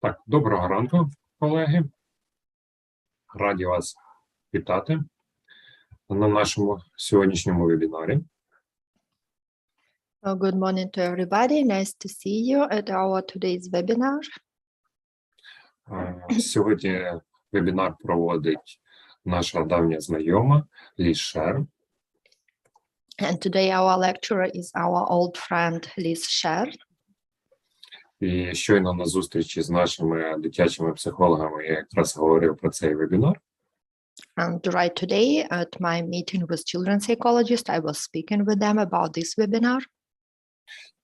Так, доброго ранку, колеги. Раді вас вітати на нашому сьогоднішньому вебінарі. Good morning to everybody. Nice to see you at our today's webinar. Сьогодні вебінар проводить наша давня знайома Ліз Шер. And today our lecturer is our old friend Liz Sher. І щойно на зустрічі з нашими дитячими психологами я якраз говорив про цей вебінар. And right today at my meeting with children psychologists, I was speaking with them about this webinar.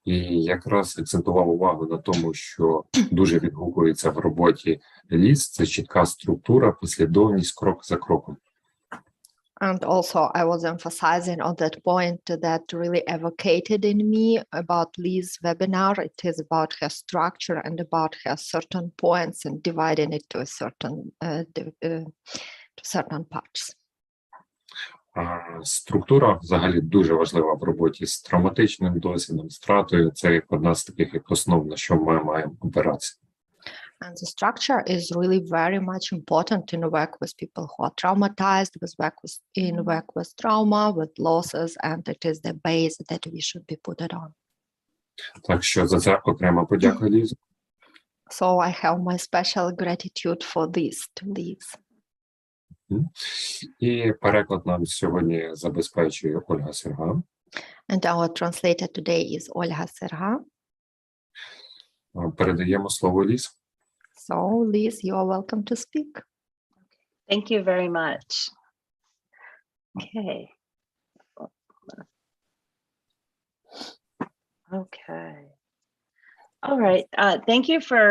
І якраз акцентував увагу на тому, що дуже відгукується в роботі Ліз, це чітка структура, послідовність крок за кроком. And also I was emphasizing on that point that really advocated in me about Liz's webinar. It is about her structure and about her certain points and dividing it to a certain parts. Структура взагалі дуже важлива в роботі з травматичним досвідом, втратою. Це як одна з таких як основ, на що ми маємо опиратися. And the structure is really very much important in work with people who are traumatized, in work with trauma, with losses, and it is the base that we should be put it on. Так що за це окрема подяка, Лізі. So I have my special gratitude for this to Liz. І переклад нам сьогодні забезпечує Ольга Серга. And our translator today is Olga Serha. Передаємо слово Ліз. So Liz, you are welcome to speak. Thank you very much. Okay. Okay. All right. Thank you for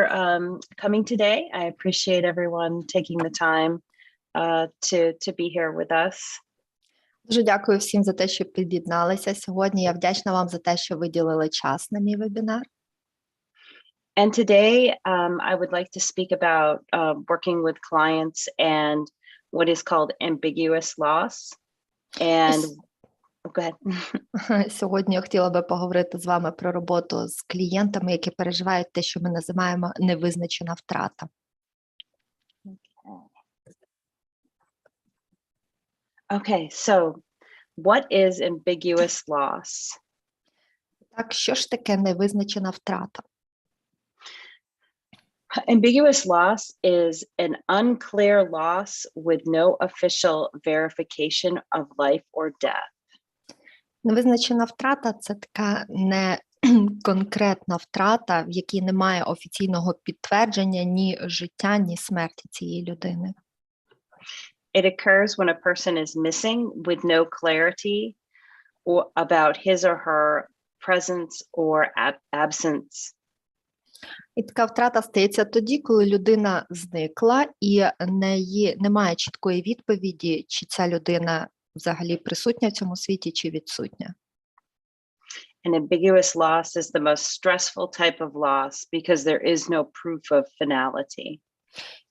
coming today. I appreciate everyone taking the time to be here with us. Дуже дякую всім за те, що під'єдналися сьогодні. Я вдячна вам за те, що виділили час на мій вебінар. And today, I would like to speak about working with clients and what is called ambiguous loss. And go ahead. Сьогодні я хотіла би поговорити з вами про роботу з клієнтами, які переживають те, що ми називаємо невизначена втрата. Okay, so what is ambiguous loss? Так, що ж таке невизначена втрата? Ambiguous loss is an unclear loss with no official verification of life or death. Невизначена втрата – це така не конкретна втрата, в якій немає офіційного підтвердження ні життя, ні смерті цієї людини. It occurs when a person is missing with no clarity or about his or her presence or absence. І така втрата стається тоді, коли людина зникла і немає чіткої відповіді, чи ця людина взагалі присутня в цьому світі, чи відсутня. An ambiguous loss is the most stressful type of loss because there is no proof of finality.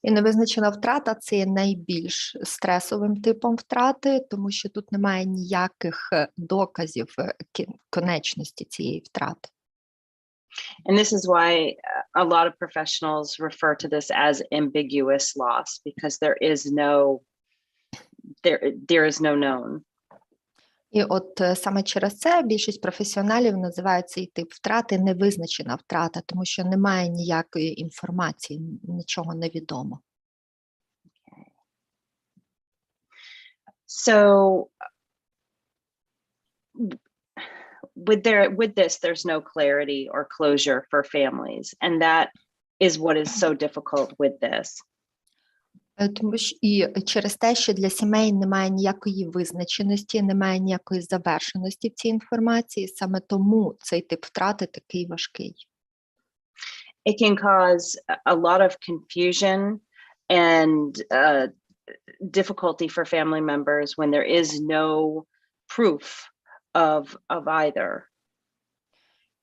І невизначена втрата – це є найбільш стресовим типом втрати, тому що тут немає ніяких доказів конечності цієї втрати. And this is why a lot of professionals refer to this as ambiguous loss because there is no known. І от саме через це більшість професіоналів називають цей тип втрати невизначена втрата, тому що немає ніякої інформації, нічого не відомо. So with this, there's no clarity or closure for families, and that is what is so difficult with this. Тому що і через те, що для сімей немає ніякої визначеності, немає ніякої завершеності в цій інформації, саме тому цей тип втрати такий важкий. It can cause a lot of confusion and difficulty for family members when there is no proof of either.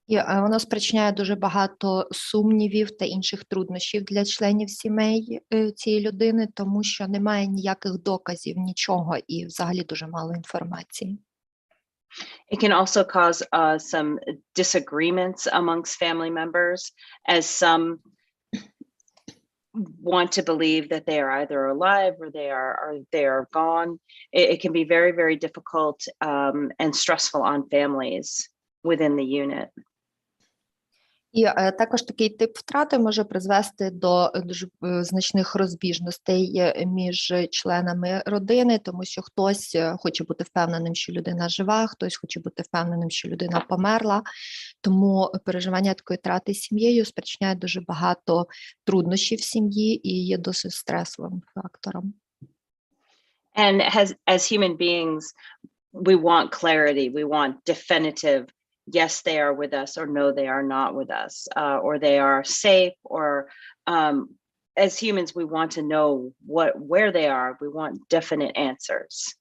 І воно спричиняє дуже багато сумнівів та інших труднощів для членів сімей цієї людини, тому що немає ніяких доказів, нічого і взагалі дуже мало інформації. It can also cause some disagreements amongst family members as some want to believe that they are either alive or they are gone. It can be very, very difficult and stressful on families within the unit. І також такий тип втрати може призвести до дуже значних розбіжностей між членами родини, тому що хтось хоче бути впевненим, що людина жива, хтось хоче бути впевненим, що людина померла. Тому переживання такої втрати сім'єю спричиняє дуже багато труднощів в сім'ї і є досить стресовим фактором. And as human beings, we want clarity, we want definitive, yes, they are with us, or no, they are not with us, or they are safe, or as humans, we want to know where they are. We want definite answers.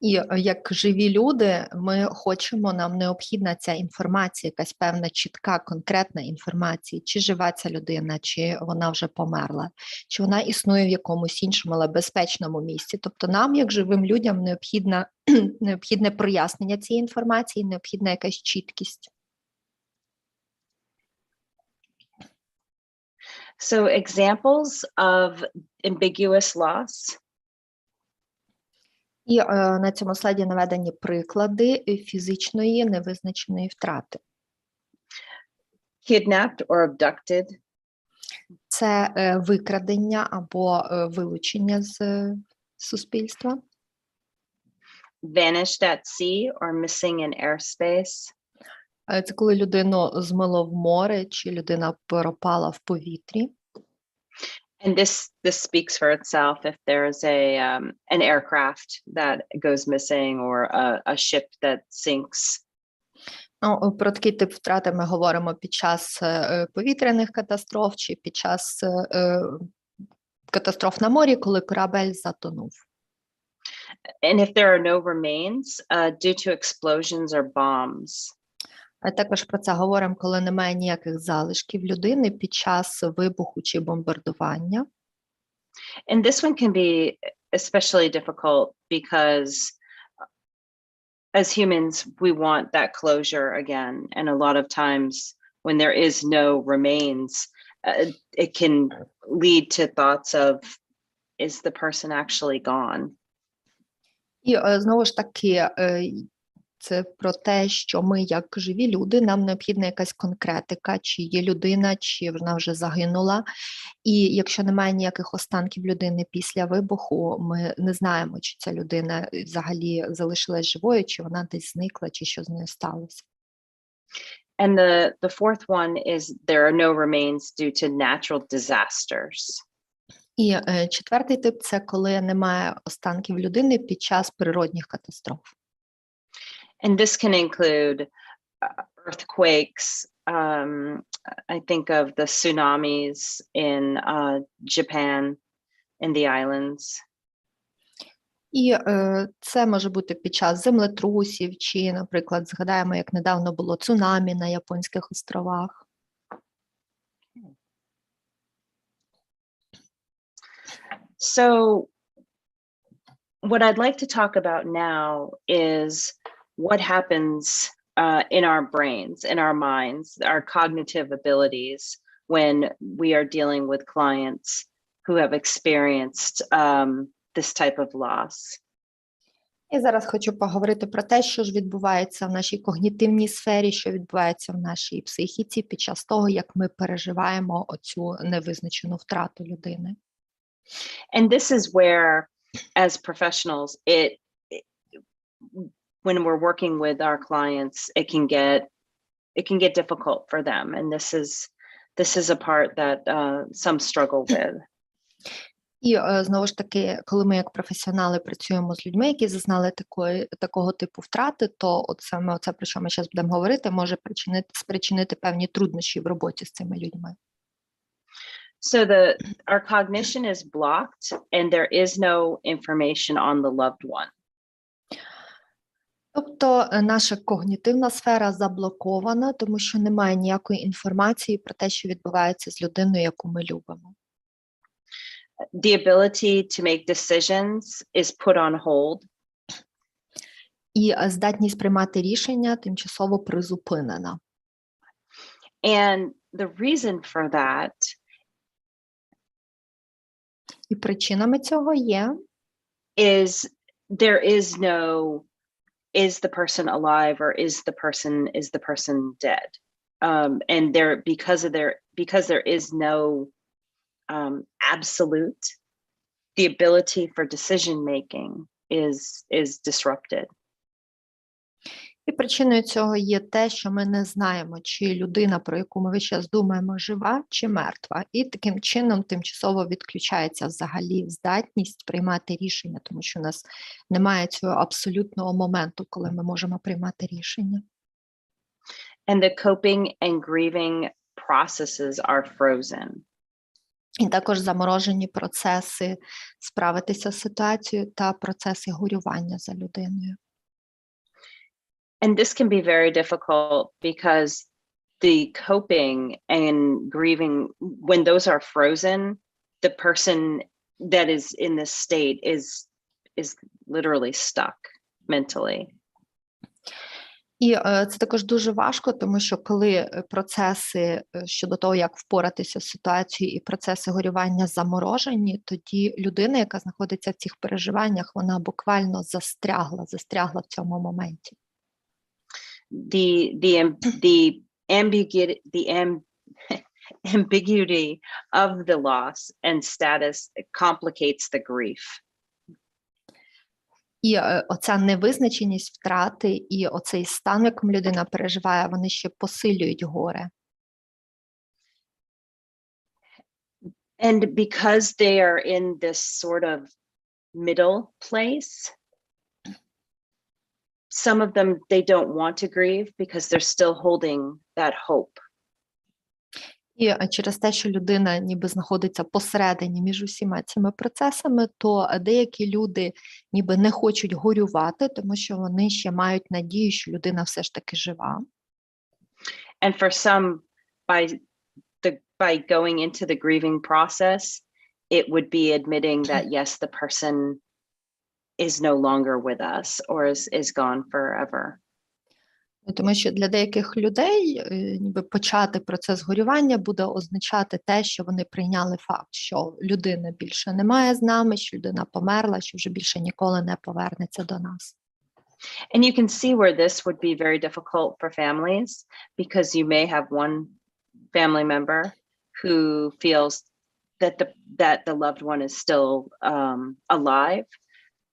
І як живі люди, ми хочемо, нам необхідна ця інформація, якась певна чітка, конкретна інформація, чи жива ця людина, чи вона вже померла, чи вона існує в якомусь іншому, але безпечному місці. Тобто нам, як живим людям, необхідне прояснення цієї інформації, необхідна якась чіткість. So examples of ambiguous loss. І на цьому слайді наведені приклади фізичної невизначеної втрати. Kidnapped or abducted. Це викрадення або вилучення з суспільства. Vanished at sea or missing in airspace. Це коли людину змило в море, чи людина пропала в повітрі. And this speaks for itself if there's an aircraft that goes missing or a ship that sinks. Ну, про такий тип втрати ми говоримо під час повітряних катастроф чи під час катастроф на морі, коли корабель затонув. And if there are no remains due to explosions or bombs. А також про це говоримо, коли немає ніяких залишків людини під час вибуху чи бомбардування. And this one can be especially difficult because as humans, we want that closure again. And a lot of times when there is no remains, it can lead to thoughts of, is the person actually gone? І знову ж таки, це про те, що ми, як живі люди, нам необхідна якась конкретика, чи є людина, чи вона вже загинула. І якщо немає ніяких останків людини після вибуху, ми не знаємо, чи ця людина взагалі залишилась живою, чи вона десь зникла, чи що з нею сталося. And the fourth one is there are no remains due to natural disasters. І четвертий тип – це коли немає останків людини під час природних катастроф. And this can include earthquakes. I think of the tsunamis in Japan, in the islands. І це може бути під час землетрусів, чи, наприклад, згадаємо, як недавно було цунамі на Японських островах. So what I'd like to talk about now is what happens in our brains, in our minds, our cognitive abilities when we are dealing with clients who have experienced this type of loss. Я зараз хочу поговорити про те, що ж відбувається в нашій когнітивній сфері, що відбувається в нашій психіці під час того, як ми переживаємо оцю невизначену втрату людини. And this is where, as professionals, when we're working with our clients, it can get difficult for them, and this is a part that some struggle with. І знову ж таки, коли ми як професіонали працюємо з людьми, які зазнали такого типу втрати, то от саме це, про що ми зараз будемо говорити, може спричинити певні труднощі в роботі з цими людьми. So our cognition is blocked, and there is no information on the loved one. Тобто наша когнітивна сфера заблокована, тому що немає ніякої інформації про те, що відбувається з людиною, яку ми любимо. The ability to make decisions is put on hold. І здатність приймати рішення тимчасово призупинена. And the reason for that І причинами цього є is there is no is the person alive or is the person dead, and there because there is no absolute, the ability for decision making is disrupted. І причиною цього є те, що ми не знаємо, чи людина, про яку ми весь час думаємо, жива чи мертва. І таким чином тимчасово відключається взагалі здатність приймати рішення, тому що у нас немає цього абсолютного моменту, коли ми можемо приймати рішення. And the coping and grieving processes are frozen. І також заморожені процеси справитися з ситуацією та процеси горювання за людиною. And this can be very difficult because the coping and grieving, when those are frozen, the person that is in this state is literally stuck mentally. І це також дуже важко, тому що коли процеси щодо того, як впоратися з ситуацією, і процеси горювання заморожені, тоді людина, яка знаходиться в цих переживаннях, вона буквально застрягла в цьому моменті. The ambiguity of the loss and status complicates the grief. І оця невизначеність втрати і оцей стан, в якому людина переживає, вони ще посилюють горе. And because they are in this sort of middle place, some of them, they don't want to grieve because they're still holding that hope. І через те, що людина ніби знаходиться посередині між усіма цими процесами, то деякі люди ніби не хочуть горювати, тому що вони ще мають надію, що людина все ж таки жива. And for some, by going into the grieving process, it would be admitting that yes, the person is no longer with us or is gone forever. Тому що для деяких людей ніби почати процес горювання буде означати те, що вони прийняли факт, що людини більше немає з нами, що людина померла, що вже більше ніколи не повернеться до нас. And you can see where this would be very difficult for families, because you may have one family member who feels that the loved one is still alive,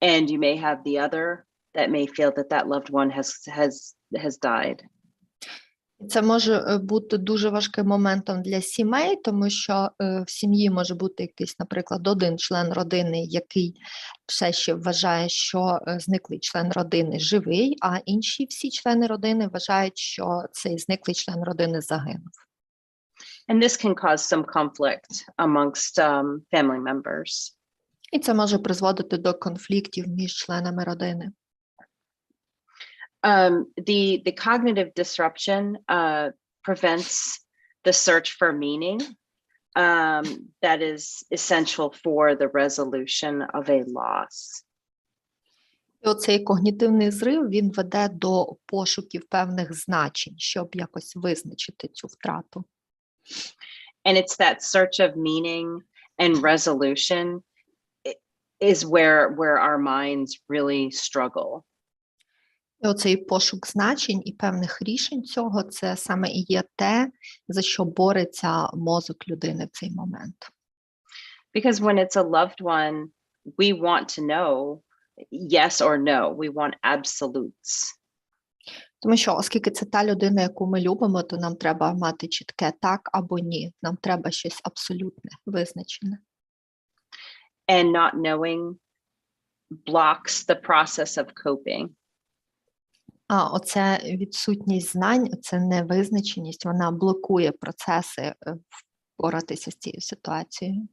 and you may have the other that may feel that loved one has died. Це може бути дуже важким моментом для сімей, тому що в сім'ї може бути якийсь, наприклад, один член родини, який все ще вважає, що зниклий член родини живий, а інші всі члени родини вважають, що цей зниклий член родини загинув. And this can cause some conflict amongst family members. І це може призводити до конфліктів між членами родини. The cognitive disruption prevents the search for meaning that is essential for the resolution of a loss. І оцей когнітивний зрив, він веде до пошуків певних значень, щоб якось визначити цю втрату. And it's that search of meaning and resolution is where our minds really struggle. І оцей пошук значень і певних рішень цього, це саме і є те, за що бореться мозок людини в цей момент. Because when it's a loved one, we want to know yes or no. We want absolutes. Тому що, оскільки це та людина, яку ми любимо, то нам треба мати чітке так або ні. Нам треба щось абсолютне, визначене. And not knowing blocks the process of coping. А оця відсутність знань, це невизначеність, вона блокує процеси впоратися з цією ситуацією.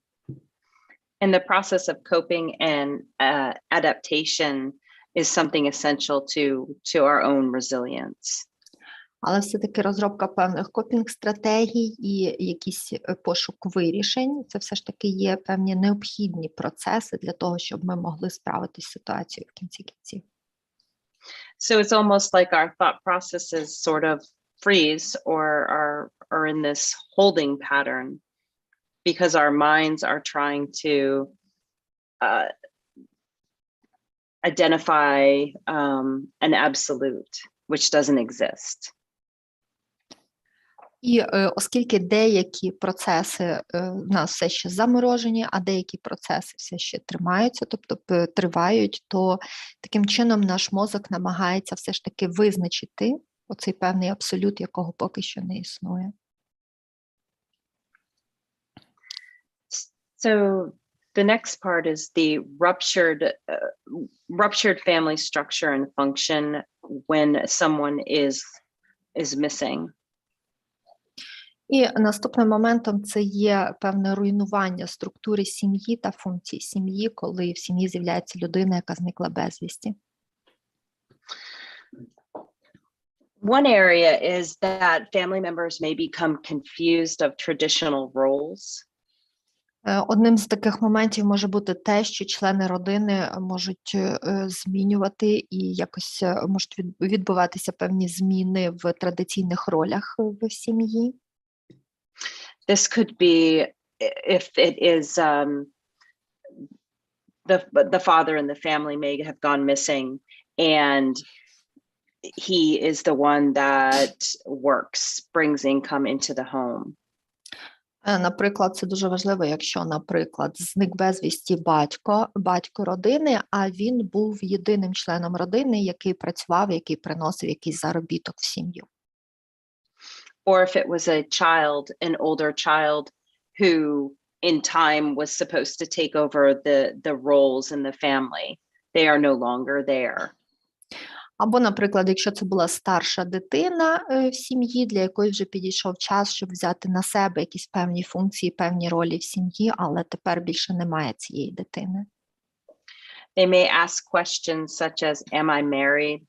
And the process of coping and adaptation is something essential to our own resilience. Але все-таки розробка певних копінг-стратегій і якийсь пошук вирішень, це все ж таки є певні необхідні процеси для того, щоб ми могли справитися з ситуацією в кінці кінців. So it's almost like our thought processes sort of freeze or are in this holding pattern because our minds are trying to identify an absolute, which doesn't exist. І оскільки деякі процеси в нас все ще заморожені, а деякі процеси все ще тримаються, тобто тривають, то таким чином наш мозок намагається все ж таки визначити оцей певний абсолют, якого поки що не існує. So the next part is the ruptured family structure and function when someone is missing. І наступним моментом це є певне руйнування структури сім'ї та функцій сім'ї, коли в сім'ї з'являється людина, яка зникла безвісті. One area is that family members may become confused of traditional roles. Одним з таких моментів може бути те, що члени родини можуть змінювати і якось можуть відбуватися певні зміни в традиційних ролях в сім'ї. This could be if it is the father in the family may have gone missing and he is the one that works, brings income into the home. Наприклад, це дуже важливо, якщо, наприклад, зник безвісті батько родини, а він був єдиним членом родини, який працював, який приносив якийсь заробіток в сім'ю. Or if it was a child, an older child who in time was supposed to take over the roles in the family. They are no longer there. Або, наприклад, якщо це була старша дитина в сім'ї, для якої вже підійшов час, щоб взяти на себе якісь певні функції, певні ролі в сім'ї, але тепер більше немає цієї дитини. They may ask questions such as, am I married?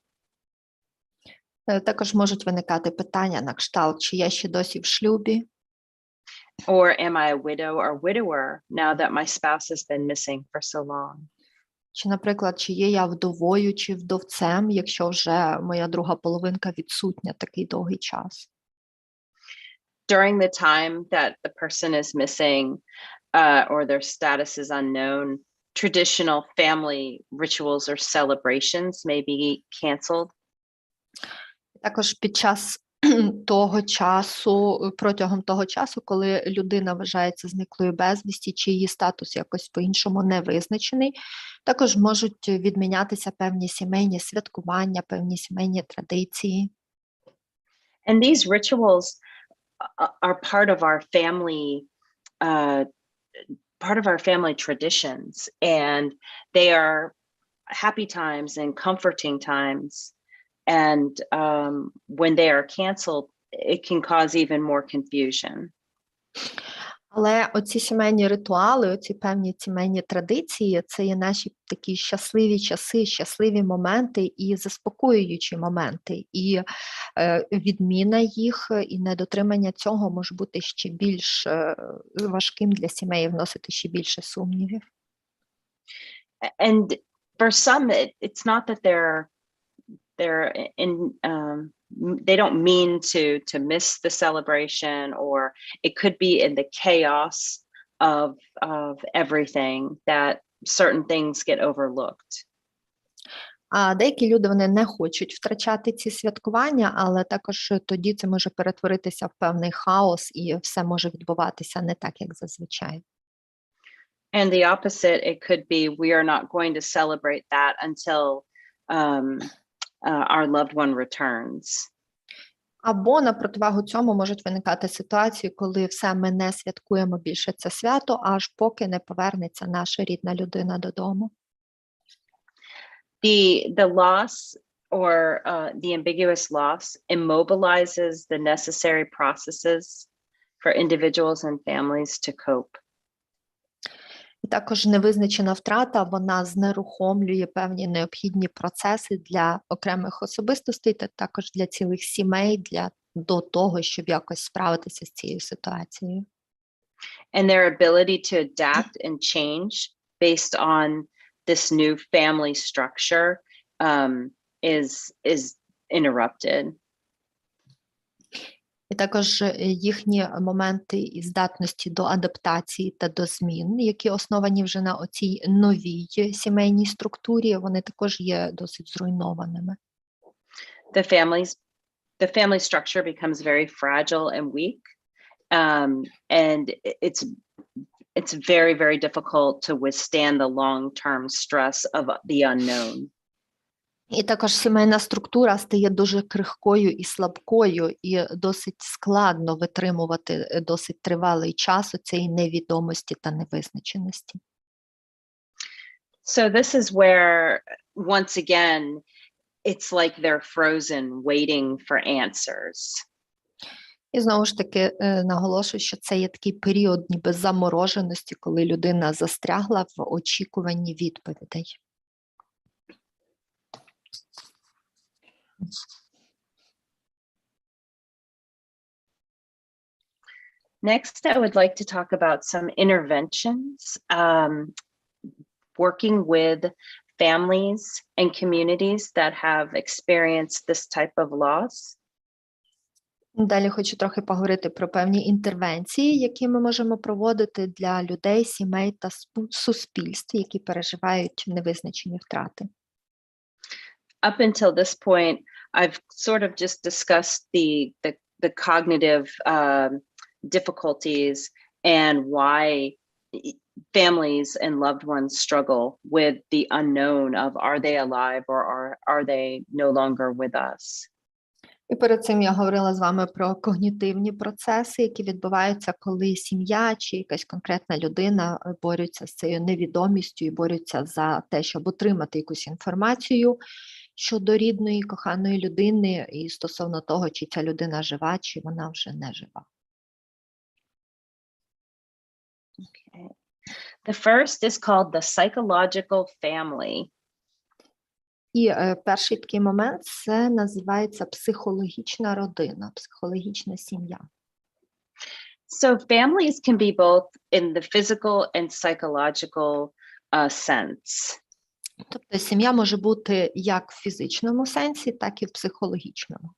Також можуть виникати питання на кшталт, чи я ще досі в шлюбі? Or am I a widow or widower now that my spouse has been missing for so long? Чи, наприклад, чи є я вдовою чи вдовцем, якщо вже моя друга половинка відсутня такий довгий час? During the time that the person is missing or their status is unknown, traditional family rituals or celebrations may be canceled. Також під час того часу, протягом того часу, коли людина вважається зниклою безвісті, чи її статус якось по-іншому не визначений, також можуть відмінятися певні сімейні святкування, певні сімейні традиції. And these rituals are part of our family traditions, and they are happy times and comforting times. And when they are canceled, it can cause even more confusion. Але оці сімейні ритуали, оці певні сімейні традиції, це є наші такі щасливі часи, щасливі моменти і заспокоюючі моменти. І відміна їх і недотримання цього може бути ще більш важким для сімей, вносити ще більше сумнівів. And for some, it's not that they don't mean to miss the celebration, or it could be in the chaos of everything that certain things get overlooked. А деякі люди, вони не хочуть втрачати ці святкування, але також тоді це може перетворитися в певний хаос і все може відбуватися не так, як зазвичай. And the opposite, it could be we are not going to celebrate that until our loved one returns. Або на противагу цьому можуть виникати ситуації, коли все, ми не святкуємо більше це свято, аж поки не повернеться наша рідна людина додому. The loss or the ambiguous loss immobilizes the necessary processes for individuals and families to cope. І також невизначена втрата, вона знерухомлює певні необхідні процеси для окремих особистостей та також для цілих сімей, до того, щоб якось справитися з цією ситуацією. And their ability to adapt and change based on this new family structure is interrupted. І також їхні моменти і здатності до адаптації та до змін, які основані вже на оцій новій сімейній структурі, вони також є досить зруйнованими. The family structure becomes very fragile and weak, and it's very, very difficult to withstand the long-term stress of the unknown. І також сімейна структура стає дуже крихкою і слабкою, і досить складно витримувати досить тривалий час у цієї невідомості та невизначеності. So this is where, once again, it's like they're frozen, waiting for answers. І знову ж таки наголошую, що це є такий період ніби замороженості, коли людина застрягла в очікуванні відповідей. Next, I would like to talk about some interventions, working with families and communities that have experienced this type of loss. Далі хочу трохи поговорити про певні інтервенції, які ми можемо проводити для людей, сімей та суспільств, які переживають невизначені втрати. Up until this point, I've sort of just discussed the cognitive difficulties and why families and loved ones struggle with the unknown of are they alive or are they no longer with us. І перед цим я говорила з вами про когнітивні процеси, які відбуваються, коли сім'я чи якась конкретна людина борються з цією невідомістю і борються за те, щоб отримати якусь інформацію щодо рідної, коханої людини і стосовно того, чи ця людина жива, чи вона вже не жива. Okay. The first is called the psychological family. І перший такий момент – це називається психологічна родина, психологічна сім'я. So families can be both in the physical and psychological sense. Тобто сім'я може бути як в фізичному сенсі, так і в психологічному.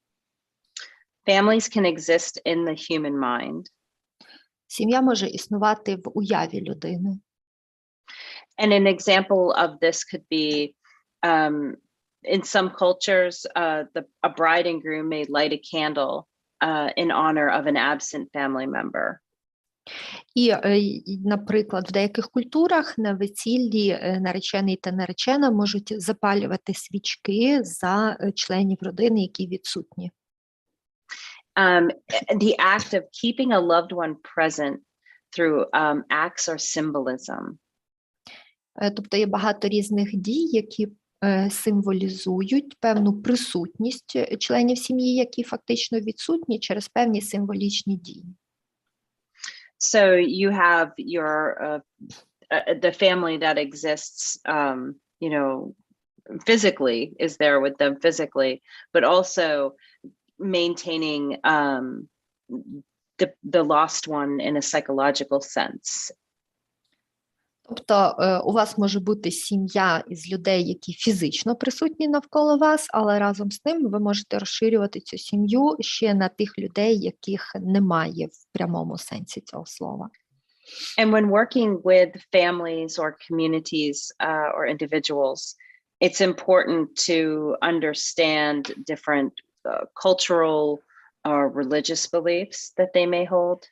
Families can exist in the human mind. Сім'я може існувати в уяві людини. And an example of this could be in some cultures, a bride and groom may light a candle in honor of an absent family member. І, наприклад, в деяких культурах на весіллі наречений та наречена можуть запалювати свічки за членів родини, які відсутні. The act of keeping a loved one present through acts or symbolism. Тобто є багато різних дій, які символізують певну присутність членів сім'ї, які фактично відсутні через певні символічні дії. So you have your the family that exists, you know, physically is there with them physically, but also maintaining the lost one in a psychological sense. Тобто у вас може бути сім'я із людей, які фізично присутні навколо вас, але разом з тим ви можете розширювати цю сім'ю ще на тих людей, яких немає в прямому сенсі цього слова. And when working with families or communities or individuals, it's important to understand different cultural or religious beliefs that they may hold.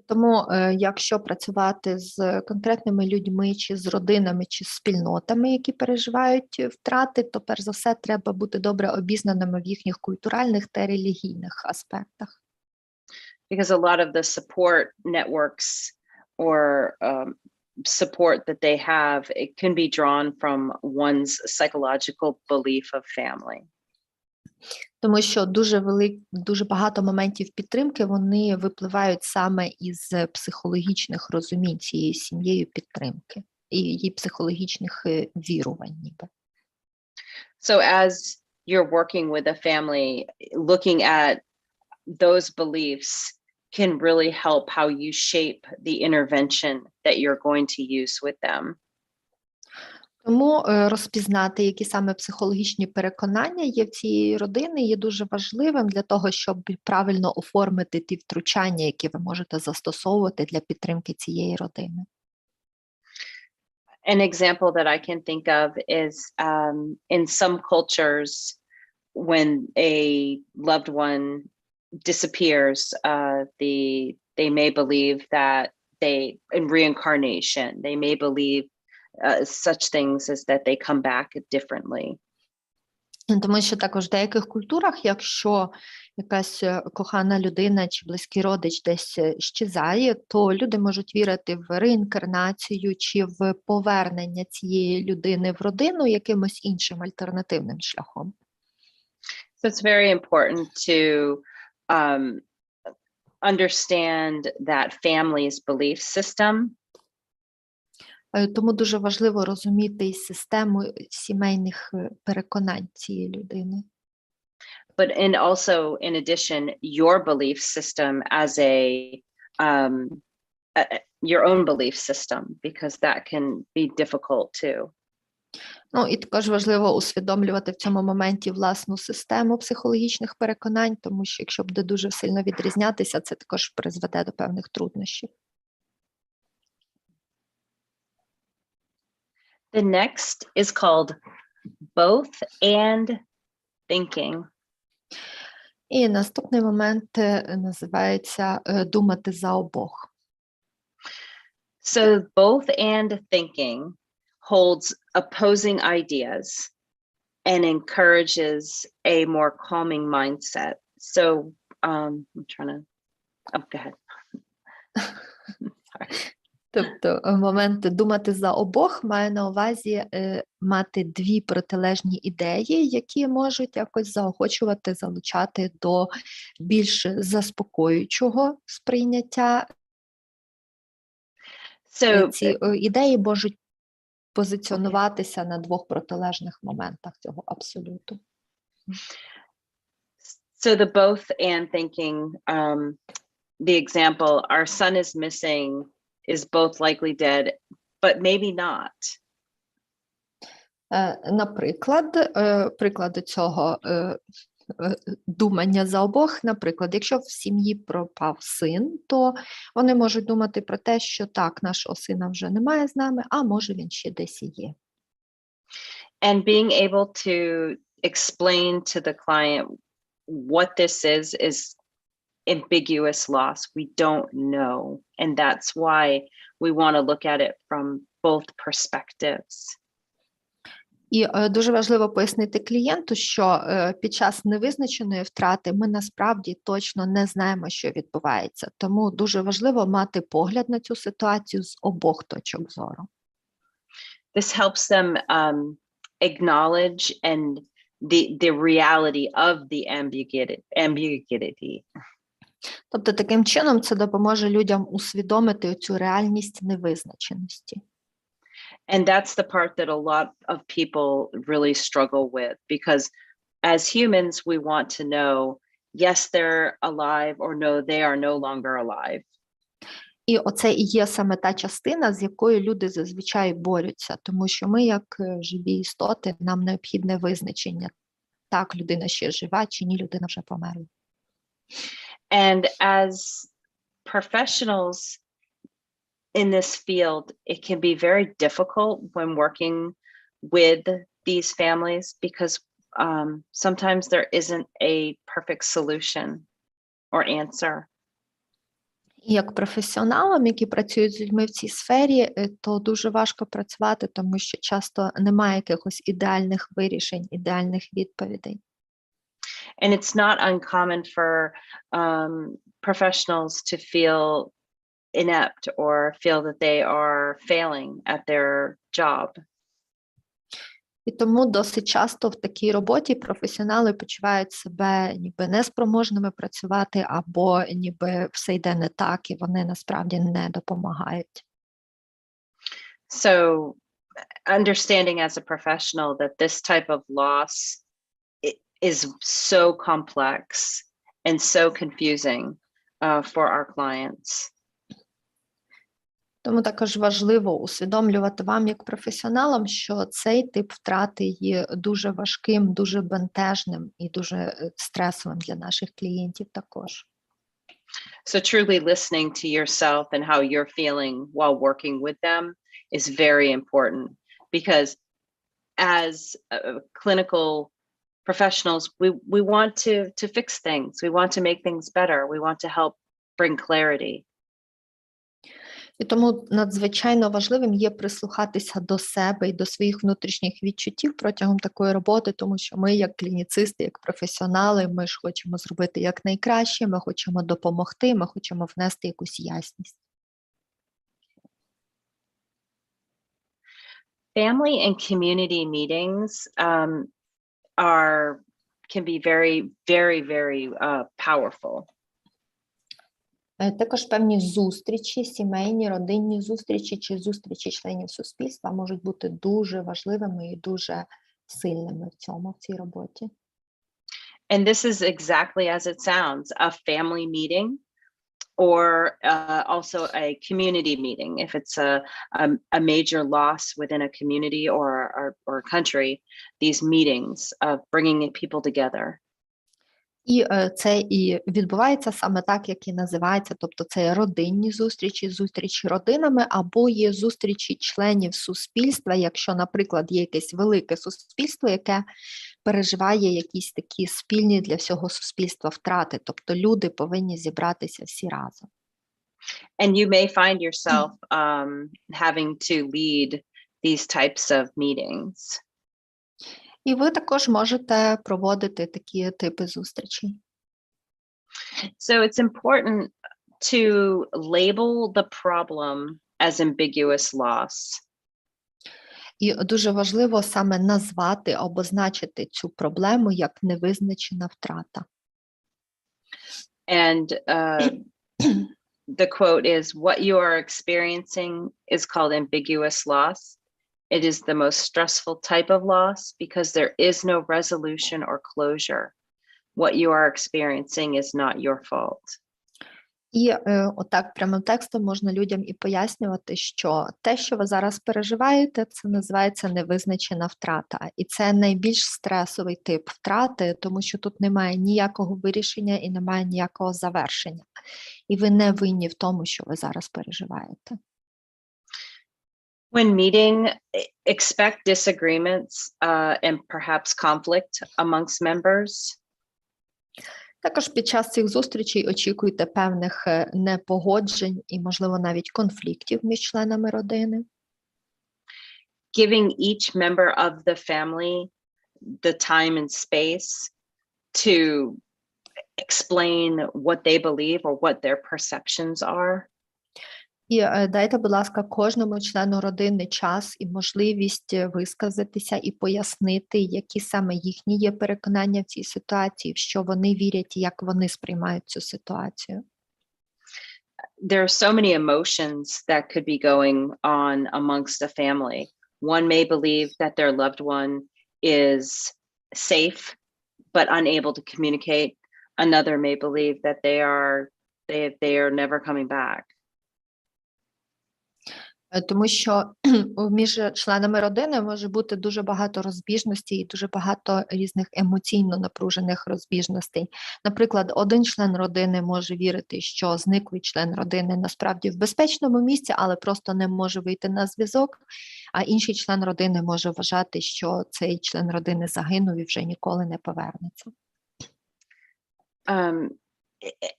Тому, якщо працювати з конкретними людьми, чи з родинами, чи з спільнотами, які переживають втрати, то перш за все треба бути добре обізнаними в їхніх культуральних та релігійних аспектах. Because a lot of the support networks or support that they have, it can be drawn from one's psychological belief of family. Тому що дуже багато моментів підтримки, вони випливають саме із психологічних розумінь цією сім'єю підтримки і її психологічних вірувань ніби. So as you're working with a family, looking at those beliefs can really help how you shape the intervention that you're going to use with them. Тому розпізнати, які саме психологічні переконання є в цієї родини, є дуже важливим для того, щоб правильно оформити ті втручання, які ви можете застосовувати для підтримки цієї родини. An example that I can think of is in some cultures, when a loved one disappears, they may believe that in reincarnation, they may believe such things as that they come back differently. Тому що також в деяких культурах, якщо якась кохана людина чи близький родич десь щезає, то люди можуть вірити в реінкарнацію чи в повернення цієї людини в родину якимось іншим альтернативним шляхом. So it's very important to understand that family's belief system. Тому дуже важливо розуміти і систему сімейних переконань цієї людини. But also, in addition, your belief system as your own belief system, because that can be difficult too. Ну, і також важливо усвідомлювати в цьому моменті власну систему психологічних переконань, тому що якщо буде дуже сильно відрізнятися, це також призведе до певних труднощів. The next is called both and thinking. І наступний момент називається думати за обох. So both and thinking holds opposing ideas and encourages a more calming mindset. So I'm trying to, go ahead. Sorry. Тобто момент думати за обох має на увазі мати дві протилежні ідеї, які можуть якось заохочувати, залучати до більш заспокоюючого сприйняття. Ці ідеї можуть позиціонуватися на двох протилежних моментах цього абсолюту. So the both and thinking, the example, our son is missing, is both likely dead, but maybe not. Наприклад, прикладу цього думання за обох, наприклад, якщо в сім'ї пропав син, то вони можуть думати про те, що так, нашого сина вже немає з нами, а може він ще десь і є. And being able to explain to the client what this is ambiguous loss. We don't know. And that's why we want to look at it from both perspectives. І дуже важливо пояснити клієнту, що під час невизначеної втрати ми насправді точно не знаємо, що відбувається. Тому дуже важливо мати погляд на цю ситуацію з обох точок зору. This helps them acknowledge and the reality of the ambiguity. Тобто таким чином це допоможе людям усвідомити цю реальність невизначеності. And that's the part that a lot of people really struggle with, because as humans, we want to know, yes, they're alive, or no, they are no longer alive. І оце і є саме та частина, з якою люди зазвичай борються, тому що ми, як живі істоти, нам необхідне визначення. Так, людина ще жива, чи ні, людина вже померла. And as professionals in this field, it can be very difficult when working with these families, because sometimes there isn't a perfect solution or answer. Як професіоналам, які працюють з людьми в цій сфері, то дуже важко працювати, тому що часто немає якихось ідеальних вирішень, ідеальних відповідей. And it's not uncommon for professionals to feel inept or feel that they are failing at their job. І тому досить часто в такій роботі професіонали почувають себе ніби неспроможними працювати, або ніби все йде не так, і вони насправді не допомагають. So understanding as a professional that this type of loss is so complex and so confusing for our clients. Тому також важливо усвідомлювати вам, як професіоналам, що цей тип втрати є дуже важким, дуже бентежним і дуже стресовим для наших клієнтів також. So truly listening to yourself and how you're feeling while working with them is very important, because as clinical professionals, we want to fix things. We want to make things better. We want to help bring clarity. І тому надзвичайно важливим є прислухатися до себе і до своїх внутрішніх відчуттів протягом такої роботи, тому що ми, як клініцисти, як професіонали, ми ж хочемо зробити якнайкраще, ми хочемо допомогти, ми хочемо внести якусь ясність. Family and community meetings can be very, very, very powerful. Також певні зустрічі, сімейні, родинні зустрічі чи зустрічі членів суспільства можуть бути дуже важливими і дуже сильними в цій роботі. And this is exactly as it sounds, a family meeting, or also a community meeting. If it's a major loss within a community or a country, these meetings of bringing people together. І це і відбувається саме так, як і називається, тобто це є родинні зустрічі, зустрічі родинами, або є зустрічі членів суспільства, якщо, наприклад, є якесь велике суспільство, яке переживає якісь такі спільні для всього суспільства втрати, тобто люди повинні зібратися всі разом. And you may find yourself having to lead these types of meetings. І ви також можете проводити такі типи зустрічей. So it's important to label the problem as ambiguous loss. І дуже важливо саме назвати, обозначити цю проблему як невизначена втрата. And the quote is, "What you are experiencing is called ambiguous loss. It is the most stressful type of loss because there is no resolution or closure. What you are experiencing is not your fault." І отак прямим текстом можна людям і пояснювати, що те, що ви зараз переживаєте, це називається невизначена втрата. І це найбільш стресовий тип втрати, тому що тут немає ніякого вирішення і немає ніякого завершення. І ви не винні в тому, що ви зараз переживаєте. When meeting, expect disagreements and perhaps conflict amongst members. Також під час цих зустрічей очікуйте певних непогоджень і, можливо, навіть конфліктів між членами родини. Giving each member of the family the time and space to explain what they believe or what their perceptions are. І дайте, будь ласка, кожному члену родини час і можливість висказатися і пояснити, які саме їхні є переконання в цій ситуації, в що вони вірять і як вони сприймають цю ситуацію. There are so many emotions that could be going on amongst a family. One may believe that their loved one is safe but unable to communicate. Another may believe that they are never coming back. Тому що між членами родини може бути дуже багато розбіжностей і дуже багато різних емоційно напружених розбіжностей. Наприклад, один член родини може вірити, що зниклий член родини насправді в безпечному місці, але просто не може вийти на зв'язок, а інший член родини може вважати, що цей член родини загинув і вже ніколи не повернеться.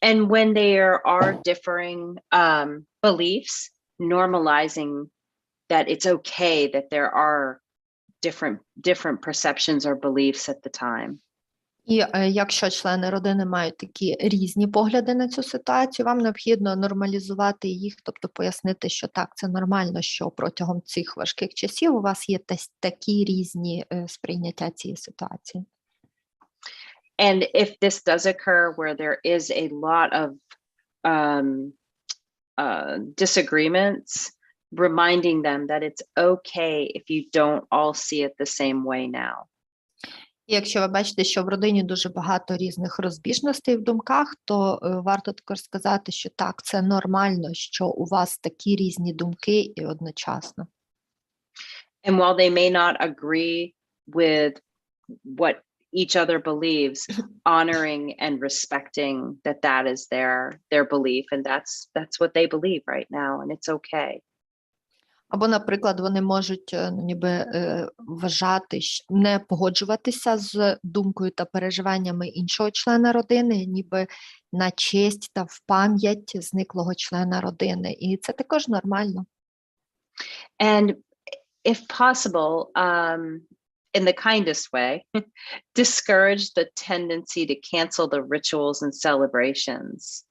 And when there are differing beliefs, normalizing that it's okay that there are different perceptions or beliefs at the time. І якщо члени родини мають такі різні погляди на цю ситуацію, вам необхідно нормалізувати їх, тобто пояснити, що так, це нормально, що протягом цих важких часів у вас є такі різні сприйняття цієї ситуації. And if this does occur where there is a lot of disagreements, reminding them that it's okay if you don't all see it the same way now. І якщо ви бачите, що в родині дуже багато різних розбіжностей в думках, то варто також сказати, що так, це нормально, що у вас такі різні думки і одночасно. And while they may not agree with what each other believes, honoring and respecting that that is their belief, and that's what they believe right now, and it's okay. Або, наприклад, вони можуть ніби вважати, не погоджуватися з думкою та переживаннями іншого члена родини, ніби на честь та в пам'ять зниклого члена родини. І це також нормально. And if possible, in the kindest way, discourage the tendency to cancel the rituals and celebrations.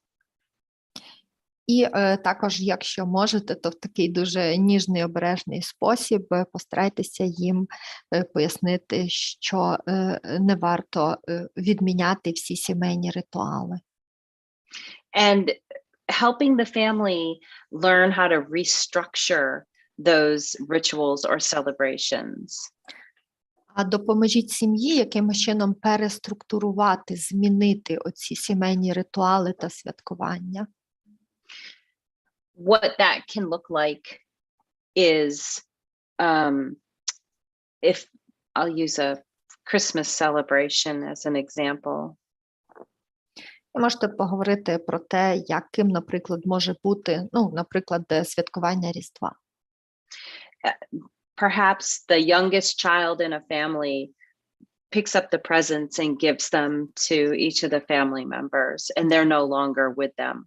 І також, якщо можете, то в такий дуже ніжний, обережний спосіб постарайтеся їм пояснити, що не варто відміняти всі сімейні ритуали. And helping the family learn how to restructure those rituals or celebrations. А допоможіть сім'ї якимось чином переструктурувати, змінити оці сімейні ритуали та святкування. What that can look like is, if I'll use a Christmas celebration as an example. Ви можете поговорити про те, яким, наприклад, може бути, наприклад, святкування Різдва. Perhaps the youngest child in a family picks up the presents and gives them to each of the family members, and they're no longer with them.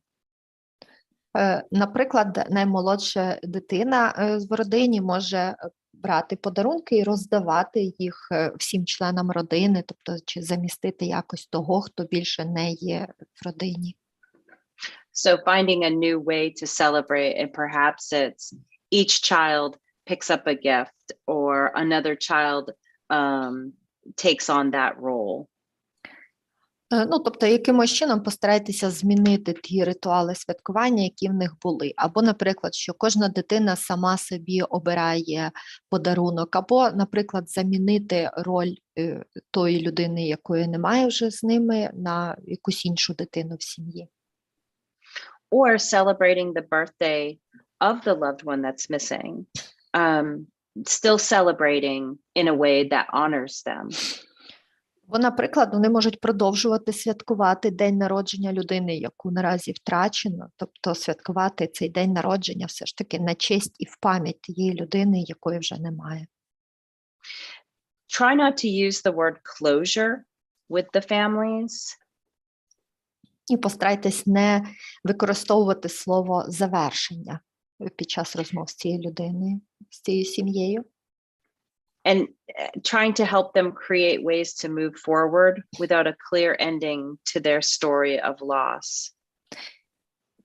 Наприклад, наймолодша дитина в родині може брати подарунки і роздавати їх всім членам родини, тобто чи замістити якось того, хто більше не є в родині. So finding a new way to celebrate, and perhaps it's each child picks up a gift or another child takes on that role. Тобто, якимось чином постарайтеся змінити ті ритуали святкування, які в них були. Або, наприклад, що кожна дитина сама собі обирає подарунок, або, наприклад, замінити роль тої людини, якої немає вже з ними, на якусь іншу дитину в сім'ї. Or celebrating the birthday of the loved one that's missing, still celebrating in a way that honors them. Бо, наприклад, вони можуть продовжувати святкувати день народження людини, яку наразі втрачено, тобто святкувати цей день народження все ж таки на честь і в пам'ять тієї людини, якої вже немає. Try not to use the word closure with the families. І постарайтесь не використовувати слово завершення під час розмов з цією людиною, з цією сім'єю. And trying to help them create ways to move forward without a clear ending to their story of loss.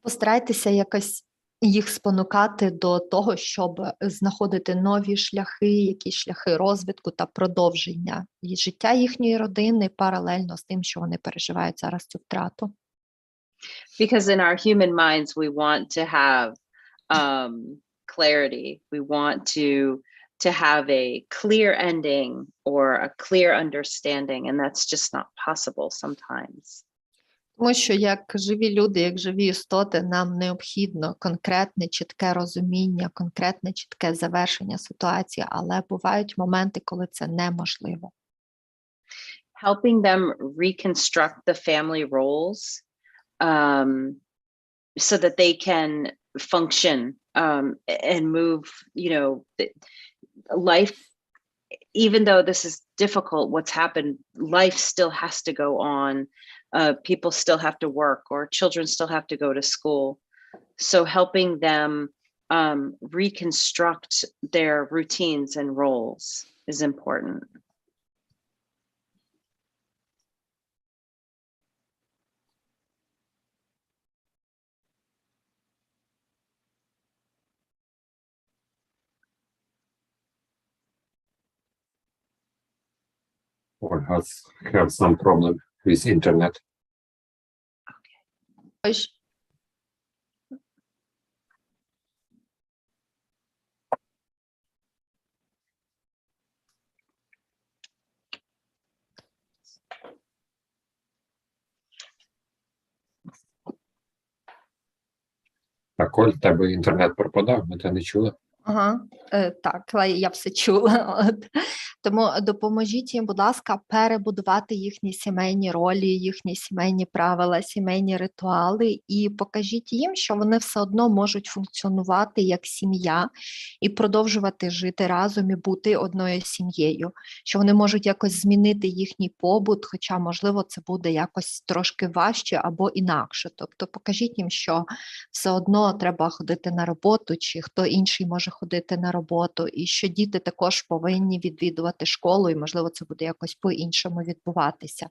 Постарайтеся якось їх спонукати до того, щоб знаходити нові шляхи, якісь шляхи розвитку та продовження життя їхньої родини паралельно з тим, що вони переживають зараз цю втрату. Because in our human minds, we want to have clarity. We want to have a clear ending or a clear understanding, and that's just not possible sometimes. Тому що як живі люди, як живі істоти, нам необхідно конкретне, чітке розуміння, конкретне, чітке завершення ситуації, але бувають моменти, коли це неможливо. Helping them reconstruct the family roles so that they can function and move, life, even though this is difficult, what's happened, life still has to go on. People still have to work, or children still have to go to school. So helping them reconstruct their routines and roles is important. Or have some problem with internet. Ось. Так, Оль, в тебе інтернет пропадав, ми те не чули. Ага, так, але я все чула. Тому допоможіть їм, будь ласка, перебудувати їхні сімейні ролі, їхні сімейні правила, сімейні ритуали, і покажіть їм, що вони все одно можуть функціонувати як сім'я і продовжувати жити разом і бути одною сім'єю, що вони можуть якось змінити їхній побут, хоча, можливо, це буде якось трошки важче або інакше. Тобто покажіть їм, що все одно треба ходити на роботу, чи хто інший може ходити на роботу, і що діти також повинні відвідувати школу, і, можливо, це буде якось по-іншому відбуватися.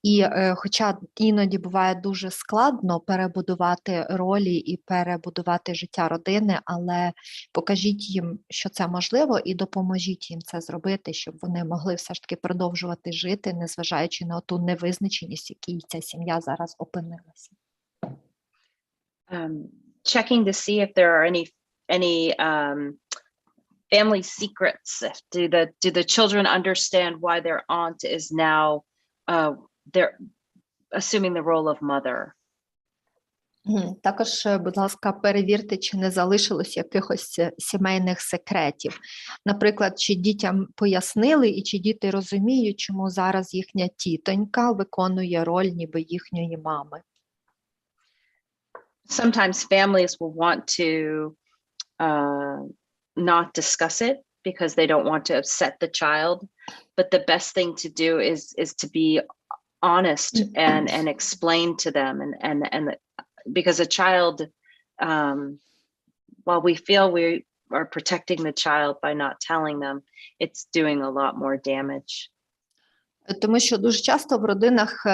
І хоча іноді буває дуже складно перебудувати ролі і перебудувати життя родини, але покажіть їм, що це можливо, і допоможіть їм це зробити, щоб вони могли все ж таки продовжувати жити, незважаючи на ту невизначеність, в якій ця сім'я зараз опинилася. Checking to see if there are any family secrets. Do the children understand why their aunt is now they're assuming the role of mother? Також, будь ласка, перевірте, чи не залишилось якихось сімейних секретів. Наприклад, чи дітям пояснили і чи діти розуміють, чому зараз їхня тітонька виконує роль ніби їхньої мами. Sometimes families will want to not discuss it because they don't want to upset the child, but the best thing to do is to be honest and explain to them and because a child, while we feel we are protecting the child by not telling them, it's doing a lot more damage. Тому що дуже часто в родинах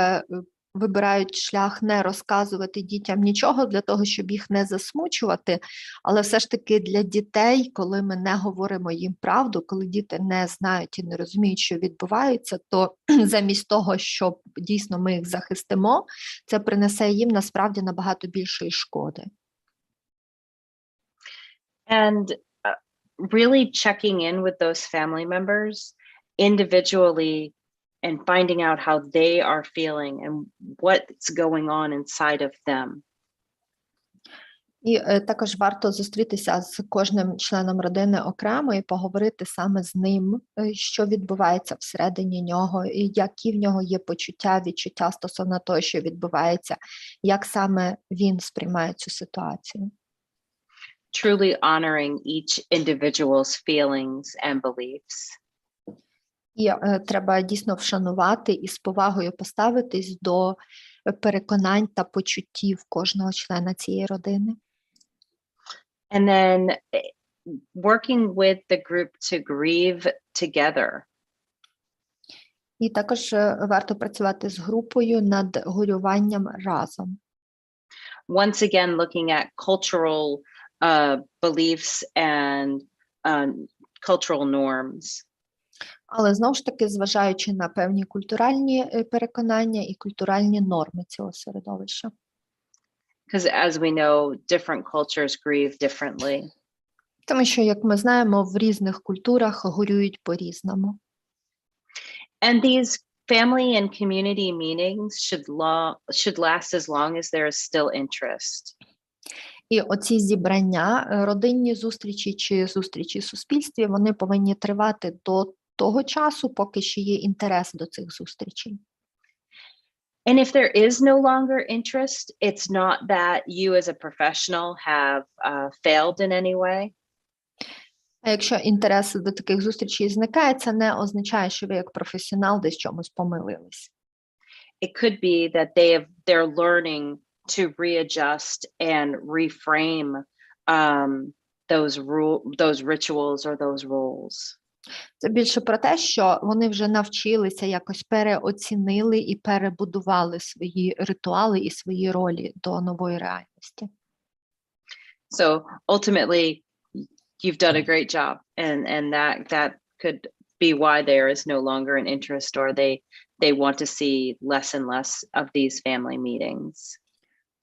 вибирають шлях не розказувати дітям нічого для того, щоб їх не засмучувати, але все ж таки для дітей, коли ми не говоримо їм правду, коли діти не знають і не розуміють, що відбувається, то замість того, щоб дійсно ми їх захистимо, це принесе їм насправді набагато більшої шкоди. And really checking in with those family members individually and finding out how they are feeling and what's going on inside of them. І також варто зустрітися з кожним членом родини окремо і поговорити саме з ним, що відбувається всередині нього, і які в нього є почуття, відчуття стосовно того, що відбувається, як саме він сприймає цю ситуацію. Truly honoring each individual's feelings and beliefs. І треба дійсно вшанувати і з повагою поставитись до переконань та почуттів кожного члена цієї родини. And then working with the group to grieve together. І також варто працювати з групою над горюванням разом. Once again, looking at cultural beliefs and cultural norms. Але знову ж таки, зважаючи на певні культуральні переконання і культуральні норми цього середовища. Because as we know, different cultures grieve differently. Тому що, як ми знаємо, в різних культурах горюють по-різному. And these family and community meetings should last as long as there is still interest. І оці зібрання, родинні зустрічі чи зустрічі в суспільстві, вони повинні тривати до того часу, поки ще є інтерес до цих зустрічей. And if there is no longer interest, it's not that you as a professional have failed in any way. А якщо інтерес до таких зустрічей зникає, це не означає, що ви як професіонал десь чомусь помилились. It could be that they're learning to readjust and reframe those rituals or those roles. Це більше про те, що вони вже навчилися, якось переоцінили і перебудували свої ритуали і свої ролі до нової реальності. So ultimately, you've done a great job, and that could be why there is no longer an interest, or they want to see less and less of these family meetings.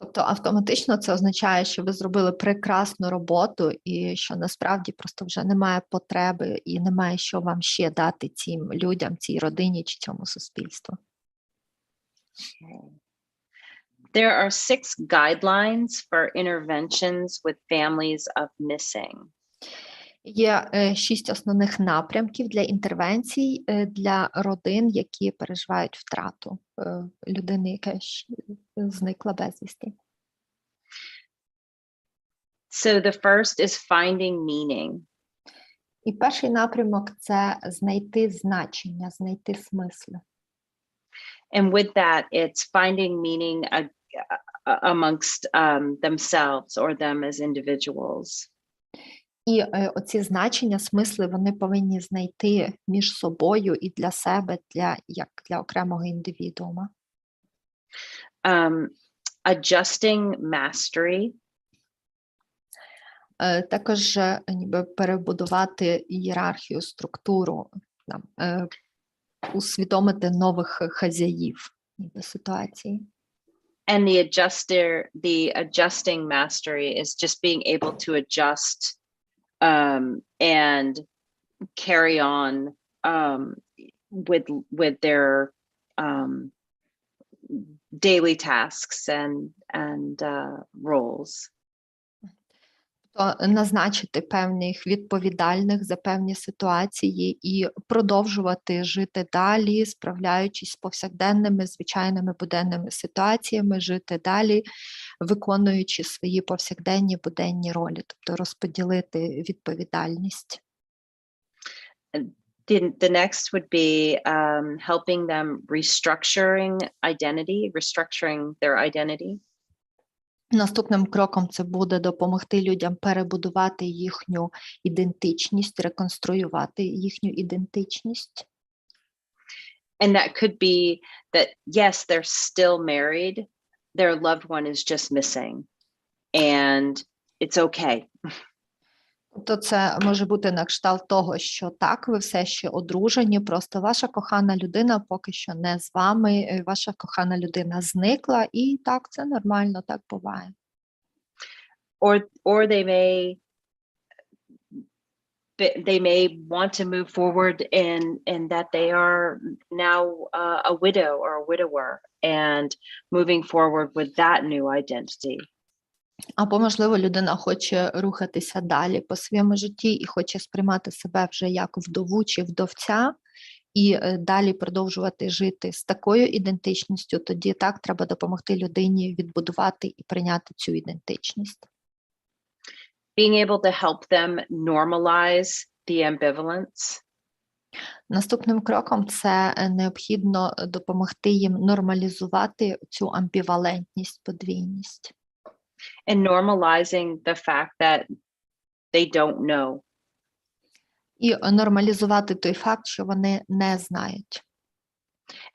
Тобто автоматично це означає, що ви зробили прекрасну роботу і що насправді просто вже немає потреби і немає що вам ще дати цим людям, цій родині чи цьому суспільству. There are 6 guidelines for interventions with families of missing. Є 6 основних напрямків для інтервенцій для родин, які переживають втрату людини, яка зникла безвісти. So the first is finding meaning. І перший напрямок – це знайти значення, знайти смисл. And with that, it's finding meaning amongst themselves or them as individuals. І оці значення, смисли, вони повинні знайти між собою і для себе, як для окремого індивідуума. Adjusting mastery. Також ніби перебудувати ієрархію, структуру, усвідомити нових хазяїв ніби ситуації. And the adjusting mastery is just being able to adjust and carry on with their daily tasks and roles. Назначити певних відповідальних за певні ситуації і продовжувати жити далі, справляючись з повсякденними, звичайними буденними ситуаціями, жити далі, виконуючи свої повсякденні буденні ролі, тобто розподілити відповідальність. The next would be helping them restructuring their identity. Наступним кроком це буде допомогти людям перебудувати їхню ідентичність, реконструювати їхню ідентичність. And that could be that, yes, they're still married, their loved one is just missing, and it's okay. Тобто це може бути на кшталт того, що так, ви все ще одружені, просто ваша кохана людина поки що не з вами, ваша кохана людина зникла, і так, це нормально, так буває. Or they may want to move forward in that they are now a widow or a widower and moving forward with that new identity. Або, можливо, людина хоче рухатися далі по своєму житті і хоче сприймати себе вже як вдову чи вдовця, і далі продовжувати жити з такою ідентичністю, тоді так треба допомогти людині відбудувати і прийняти цю ідентичність. Being able to help them normalize the ambivalence. Наступним кроком це необхідно допомогти їм нормалізувати цю амбівалентність, подвійність. And normalizing the fact that they don't know. І нормалізувати той факт, що вони не знають.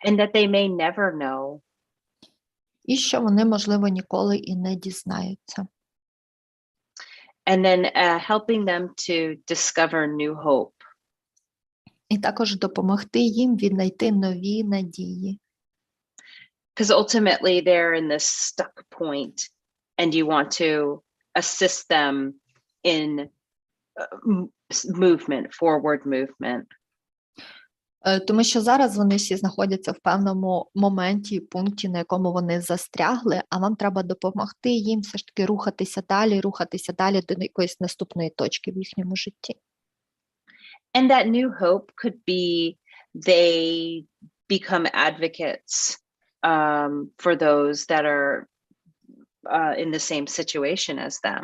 And that they may never know. І що вони, можливо, ніколи і не дізнаються. And then helping them to discover new hope. І також допомогти їм віднайти нові надії. Because ultimately they're in this stuck point. And you want to assist them in movement, forward movement. Тому що зараз вони всі знаходяться в певному моменті, пункті, на якому вони застрягли, а вам треба допомогти їм все ж таки рухатися далі до якоїсь наступної точки в їхньому житті. And that new hope could be they become advocates for those that are in the same situation as them.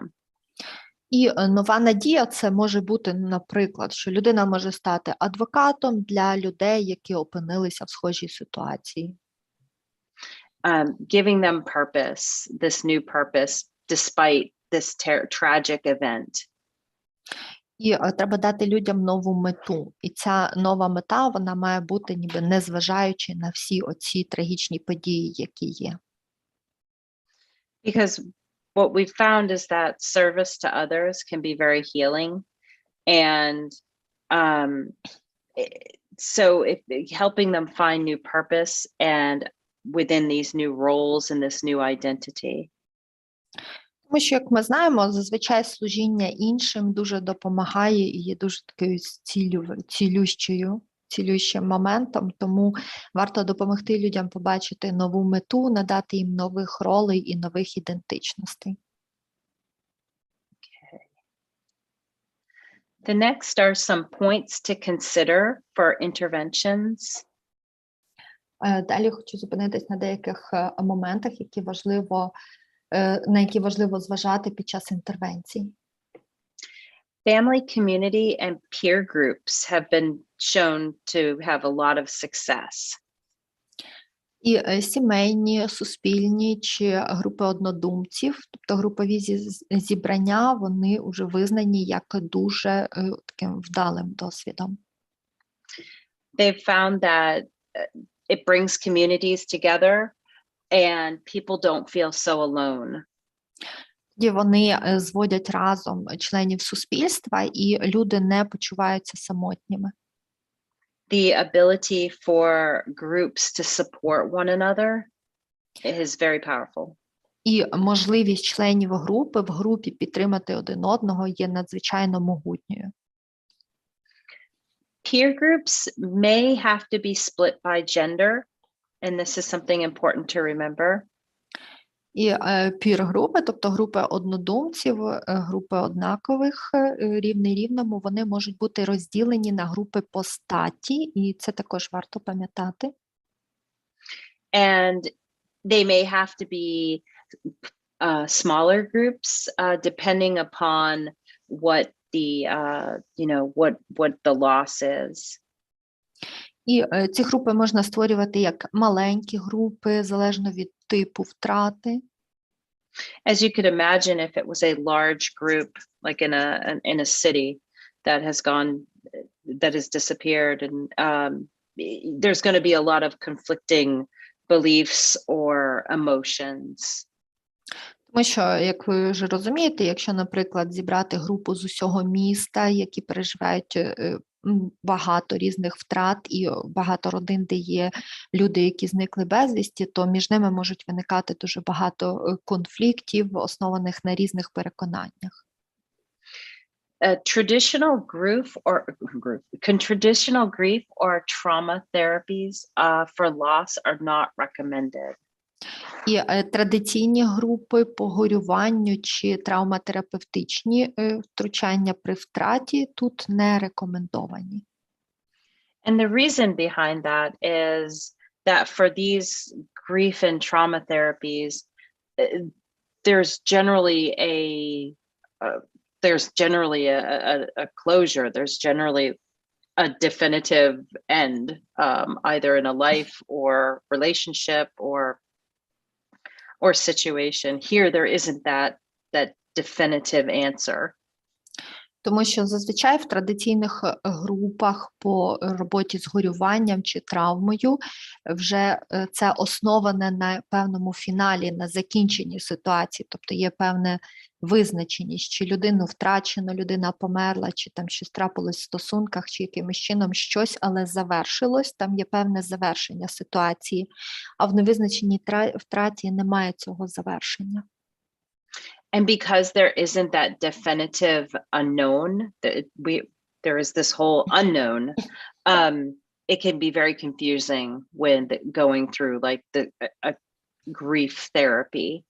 І нова надія – це може бути, наприклад, що людина може стати адвокатом для людей, які опинилися в схожій ситуації. Giving them purpose, this new purpose, despite this tragic event. І треба дати людям нову мету. І ця нова мета, вона має бути ніби незважаючи на всі оці трагічні події, які є. Because what we've found is that service to others can be very healing. And so if helping them find new purpose and within these new roles and this new identity. Тому що, як ми знаємо, зазвичай служіння іншим дуже допомагає і є дуже такою цілющою. цілющим моментом, тому варто допомогти людям побачити нову мету, надати їм нових ролей і нових ідентичностей. The next are some points to consider for interventions. Далі хочу зупинитись на деяких моментах, на які важливо зважати під час інтервенцій. Family, community, and peer groups have been shown to have a lot of success. І сімейні, суспільні чи групи однодумців, тобто групові зібрання, вони вже визнані як дуже таким вдалим досвідом. They've found that it brings communities together and people don't feel so alone. І вони зводять разом членів суспільства, і люди не почуваються самотніми. The ability for groups to support one another is very powerful. І можливість членів групи в групі підтримати один одного є надзвичайно могутньою. Peer groups may have to be split by gender, and this is something important to remember. І пір-групи, тобто групи однодумців, групи однакових, рівний рівному, вони можуть бути розділені на групи по статі, і це також варто пам'ятати. And they may have to be smaller groups, depending upon what the what the loss is. І ці групи можна створювати як маленькі групи, залежно від типу втрати. As you could imagine, if it was a large group, like in a city that has disappeared, and there's going to be a lot of conflicting beliefs or emotions. Тому що, як ви вже розумієте, якщо, наприклад, зібрати групу з усього міста, які переживають багато різних втрат і багато родин, де є люди, які зникли безвісті, то між ними можуть виникати дуже багато конфліктів, основаних на різних переконаннях. Traditional grief or trauma therapies for loss are not recommended. І традиційні групи по горюванню чи травматерапевтичні втручання при втраті тут не рекомендовані. And the reason behind that is that for these grief and trauma therapies, there's generally a closure. There's generally a definitive end, either in a life or relationship or situation. Here, there isn't that definitive answer. Тому що зазвичай в традиційних групах по роботі з горюванням чи травмою вже це основане на певному фіналі, на закінченні ситуації, тобто є певна визначеність, чи людину втрачено, людина померла, чи там щось трапилось в стосунках, чи якимось чином щось, але завершилось, там є певне завершення ситуації, а в невизначеній втраті немає цього завершення. And because there isn't that definitive unknown, there is this whole unknown, it can be very confusing when going through like a grief therapy.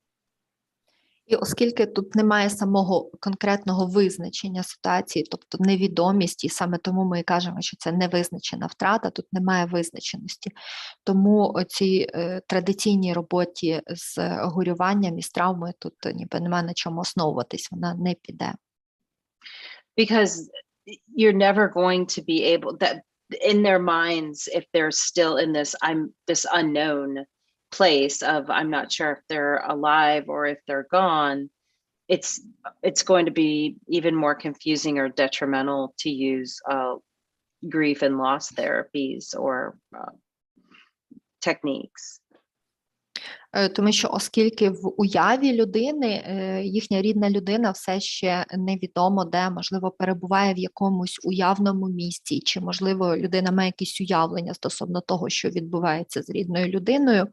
І оскільки тут немає самого конкретного визначення ситуації, тобто невідомість, і саме тому ми кажемо, що це невизначена втрата, тут немає визначеності. Тому цій традиційній роботі з горюванням і з травмою тут ніби немає на чому основуватись, вона не піде. Because you're never going to be able, that in their minds, if they're still in this unknown place of I'm not sure if they're alive or if they're gone, it's going to be even more confusing or detrimental to use grief and loss therapies or techniques. Тому що оскільки в уяві людини, їхня рідна людина все ще невідомо де, можливо, перебуває в якомусь уявному місці, чи, можливо, людина має якісь уявлення стосовно того, що відбувається з рідною людиною,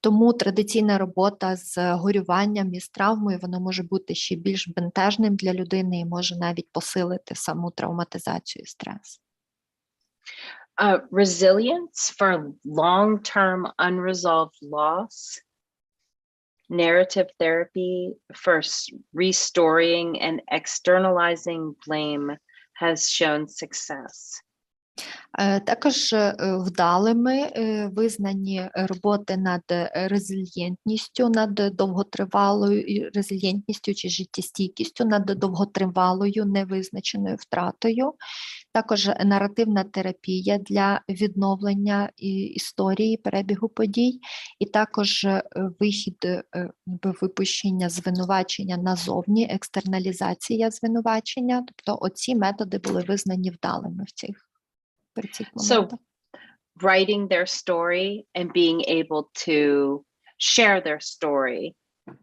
тому традиційна робота з горюванням і з травмою, вона може бути ще більш бентежним для людини і може навіть посилити саму травматизацію і стрес. Resilience for long-term unresolved loss, narrative therapy for restoring and externalizing blame has shown success. Також вдалими визнані роботи над резильєнтністю, над довготривалою резильєнтністю чи життєстійкістю, над довготривалою невизначеною втратою. Також наративна терапія для відновлення історії, перебігу подій, і також вихід, випущення звинувачення назовні, екстерналізація звинувачення. Тобто оці методи були визнані вдалими в цих моментах. Writing their story and being able to share their story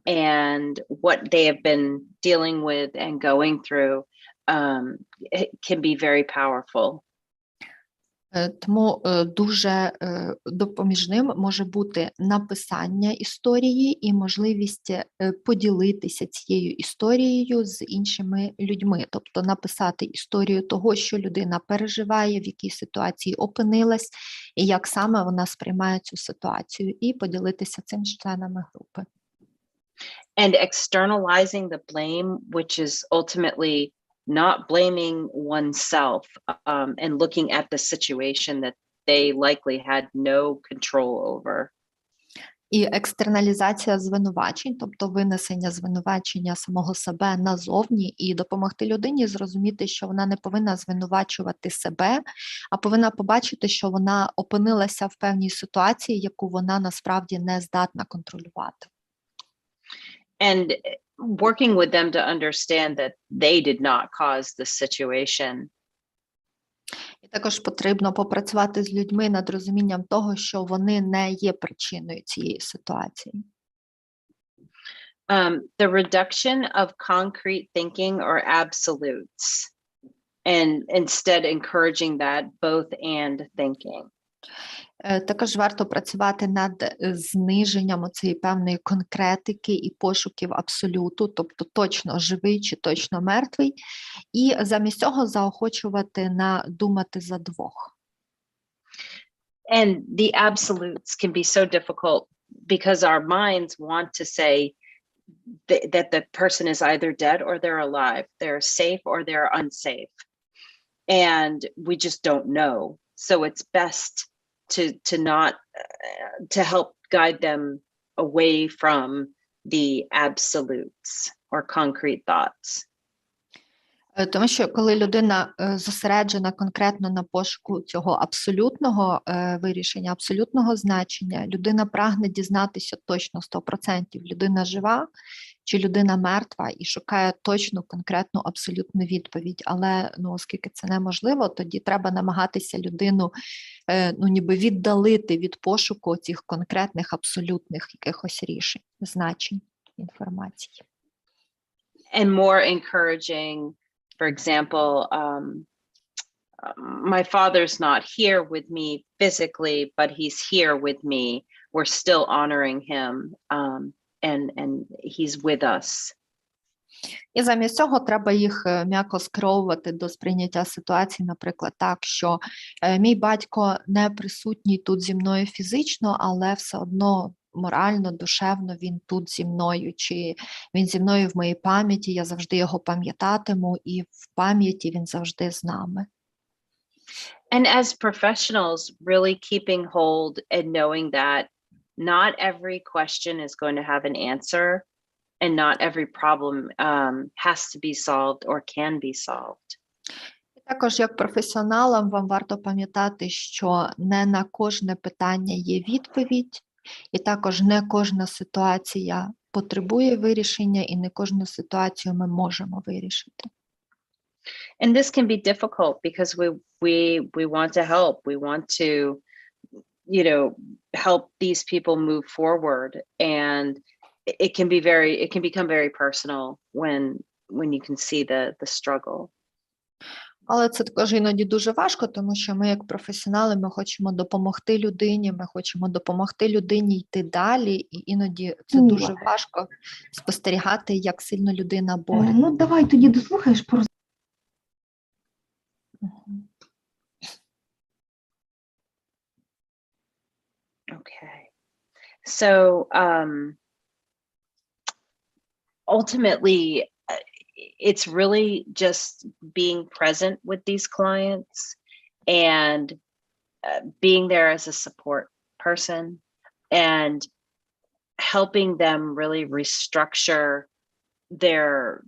and what they have been dealing with and going through it can be very powerful. Тому дуже допоміжним може бути написання історії і можливість поділитися цією історією з іншими людьми. Тобто написати історію того, що людина переживає, в якій ситуації опинилась, і як саме вона сприймає цю ситуацію, і поділитися цим з членами групи. And externalizing the blame, which is ultimately not blaming oneself and looking at the situation that they likely had no control over. І екстерналізація звинувачень, тобто винесення звинувачення самого себе назовні, і допомогти людині зрозуміти, що вона не повинна звинувачувати себе, а повинна побачити, що вона опинилася в певній ситуації, яку вона насправді не здатна контролювати. And working with them to understand that they did not cause the situation. І також потрібно попрацювати з людьми над розумінням того, що вони не є причиною цієї ситуації. The reduction of concrete thinking or absolutes, and instead encouraging that both and thinking. Також варто працювати над зниженням оцієї певної конкретики і пошуків абсолюту, тобто точно живий чи точно мертвий, і замість цього заохочувати на думати за двох. And the absolutes can be so difficult because our minds want to say that the person is either dead or they're alive, they're safe or they're unsafe. And we just don't know. So it's best to not to help guide them away from the absolutes or concrete thoughts. Тому що коли людина зосереджена конкретно на пошуку цього абсолютного вирішення, абсолютного значення, людина прагне дізнатися точно 100%, людина жива чи людина мертва, і шукає точну, конкретну, абсолютну відповідь. Але оскільки це неможливо, тоді треба намагатися людину ніби віддалити від пошуку цих конкретних, абсолютних якихось рішень, значень, інформації. And more encouraging. For example, my father's not here with me physically, but he's here with me. We're still honoring him, and he's with us. І замість цього треба їх м'яко скеровувати до сприйняття ситуації, наприклад, так, що мій батько не присутній тут зі мною фізично, але все одно морально, душевно він тут зі мною, чи він зі мною в моїй пам'яті, я завжди його пам'ятатиму, і в пам'яті він завжди з нами. And as professionals, really keeping hold and knowing that not every question is going to have an answer, and not every problem has to be solved or can be solved. Також як професіоналам вам варто пам'ятати, що не на кожне питання є відповідь, і також не кожна ситуація потребує вирішення, і не кожну ситуацію ми можемо вирішити. And this can be difficult because we want to help. We want to, help these people move forward, and it can become very personal when you can see the struggle. Але це також іноді дуже важко, тому що ми як професіонали, ми хочемо допомогти людині, ми хочемо допомогти людині йти далі, і іноді це дуже важко спостерігати, як сильно людина бореться. Ну, давай тоді дослухаєш. So ultimately, it's really just being present with these clients and being there as a support person and helping them really restructure their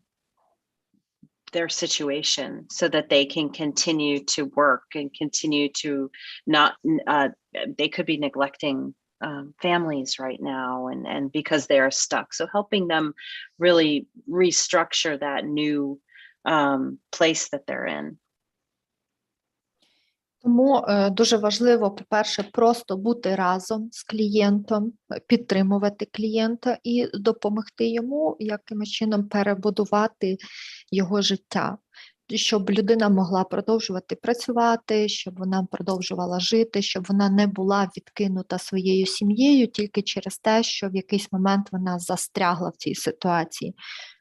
situation so that they can continue to work and continue to not they could be neglecting families right now and because they are stuck, so helping them really restructure that new place that they're in. Тому дуже важливо, по-перше, просто бути разом з клієнтом, підтримувати клієнта і допомогти йому якимось чином перебудувати його життя, щоб людина могла продовжувати працювати, щоб вона продовжувала жити, щоб вона не була відкинута своєю сім'єю тільки через те, що в якийсь момент вона застрягла в цій ситуації.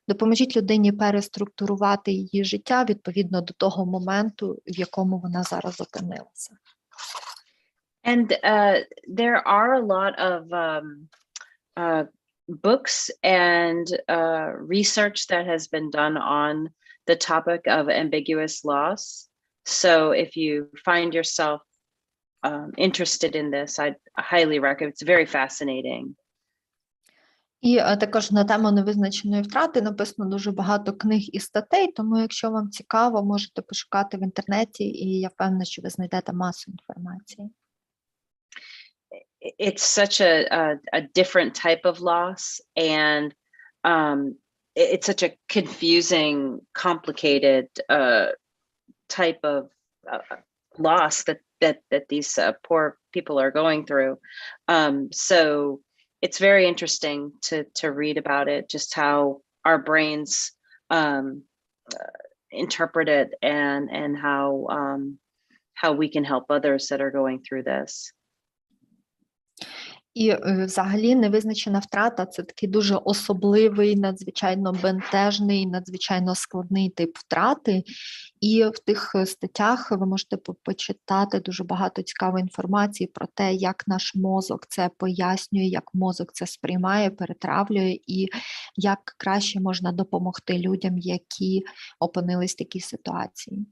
Допоможіть людині переструктурувати її життя відповідно до того моменту, в якому вона зараз опинилася. And there are a lot of books and research that has been done on the topic of ambiguous loss. So if you find yourself interested in this, I'd highly recommend. It's very fascinating. І також на тему невизначеної втрати написано дуже багато книг і статей, тому якщо вам цікаво, можете пошукати в інтернеті, і я впевнена, що ви знайдете масу інформації. It's such a different type of loss, and it's such a confusing, complicated type of loss that these poor people are going through. So it's very interesting to read about it, just how our brains interpret it and how we can help others that are going through this. І взагалі невизначена втрата – це такий дуже особливий, надзвичайно бентежний, надзвичайно складний тип втрати. І в тих статтях ви можете почитати дуже багато цікавої інформації про те, як наш мозок це пояснює, як мозок це сприймає, перетравлює і як краще можна допомогти людям, які опинились в такій ситуації.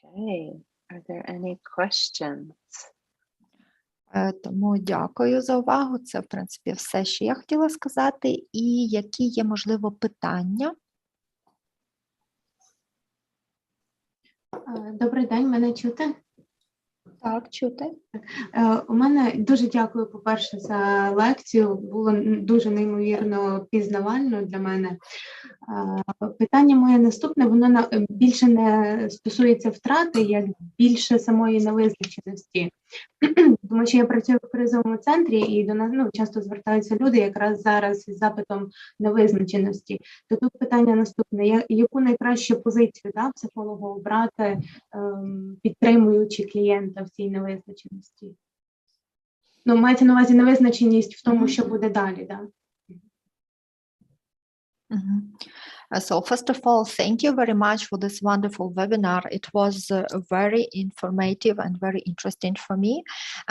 Okay. Are there any questions? Тому дякую за увагу. Це, в принципі, все, що я хотіла сказати. І які є, можливо, питання? Добрий день, мене чути? Так, чути. У мене дуже дякую, по-перше, за лекцію. Було дуже неймовірно пізнавально для мене. Питання моє наступне, воно більше не стосується втрати, як більше самої невизначеності. Тому що я працюю в кризовому центрі, і до нас часто звертаються люди якраз зараз із запитом невизначеності. То тут питання наступне, яку найкращу позицію психолога обрати, підтримуючи клієнта в цій невизначеності? Мається на увазі невизначеність в тому, що буде далі, так? So first of all, thank you very much for this wonderful webinar. It was very informative and very interesting for me.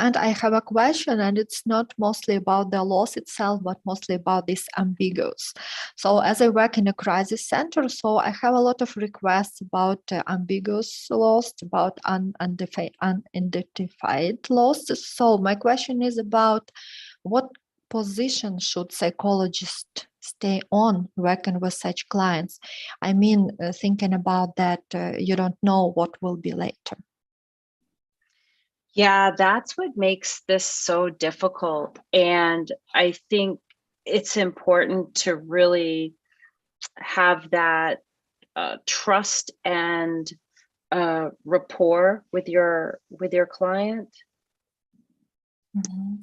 And I have a question, and it's not mostly about the loss itself, but mostly about this ambiguous. So as I work in a crisis center, so I have a lot of requests about ambiguous loss, about unidentified loss. So my question is about what position should psychologists stay on working with such clients? I mean, thinking about that you don't know what will be later. Yeah, that's what makes this so difficult. And I think it's important to really have that trust and rapport with your client. Mm-hmm.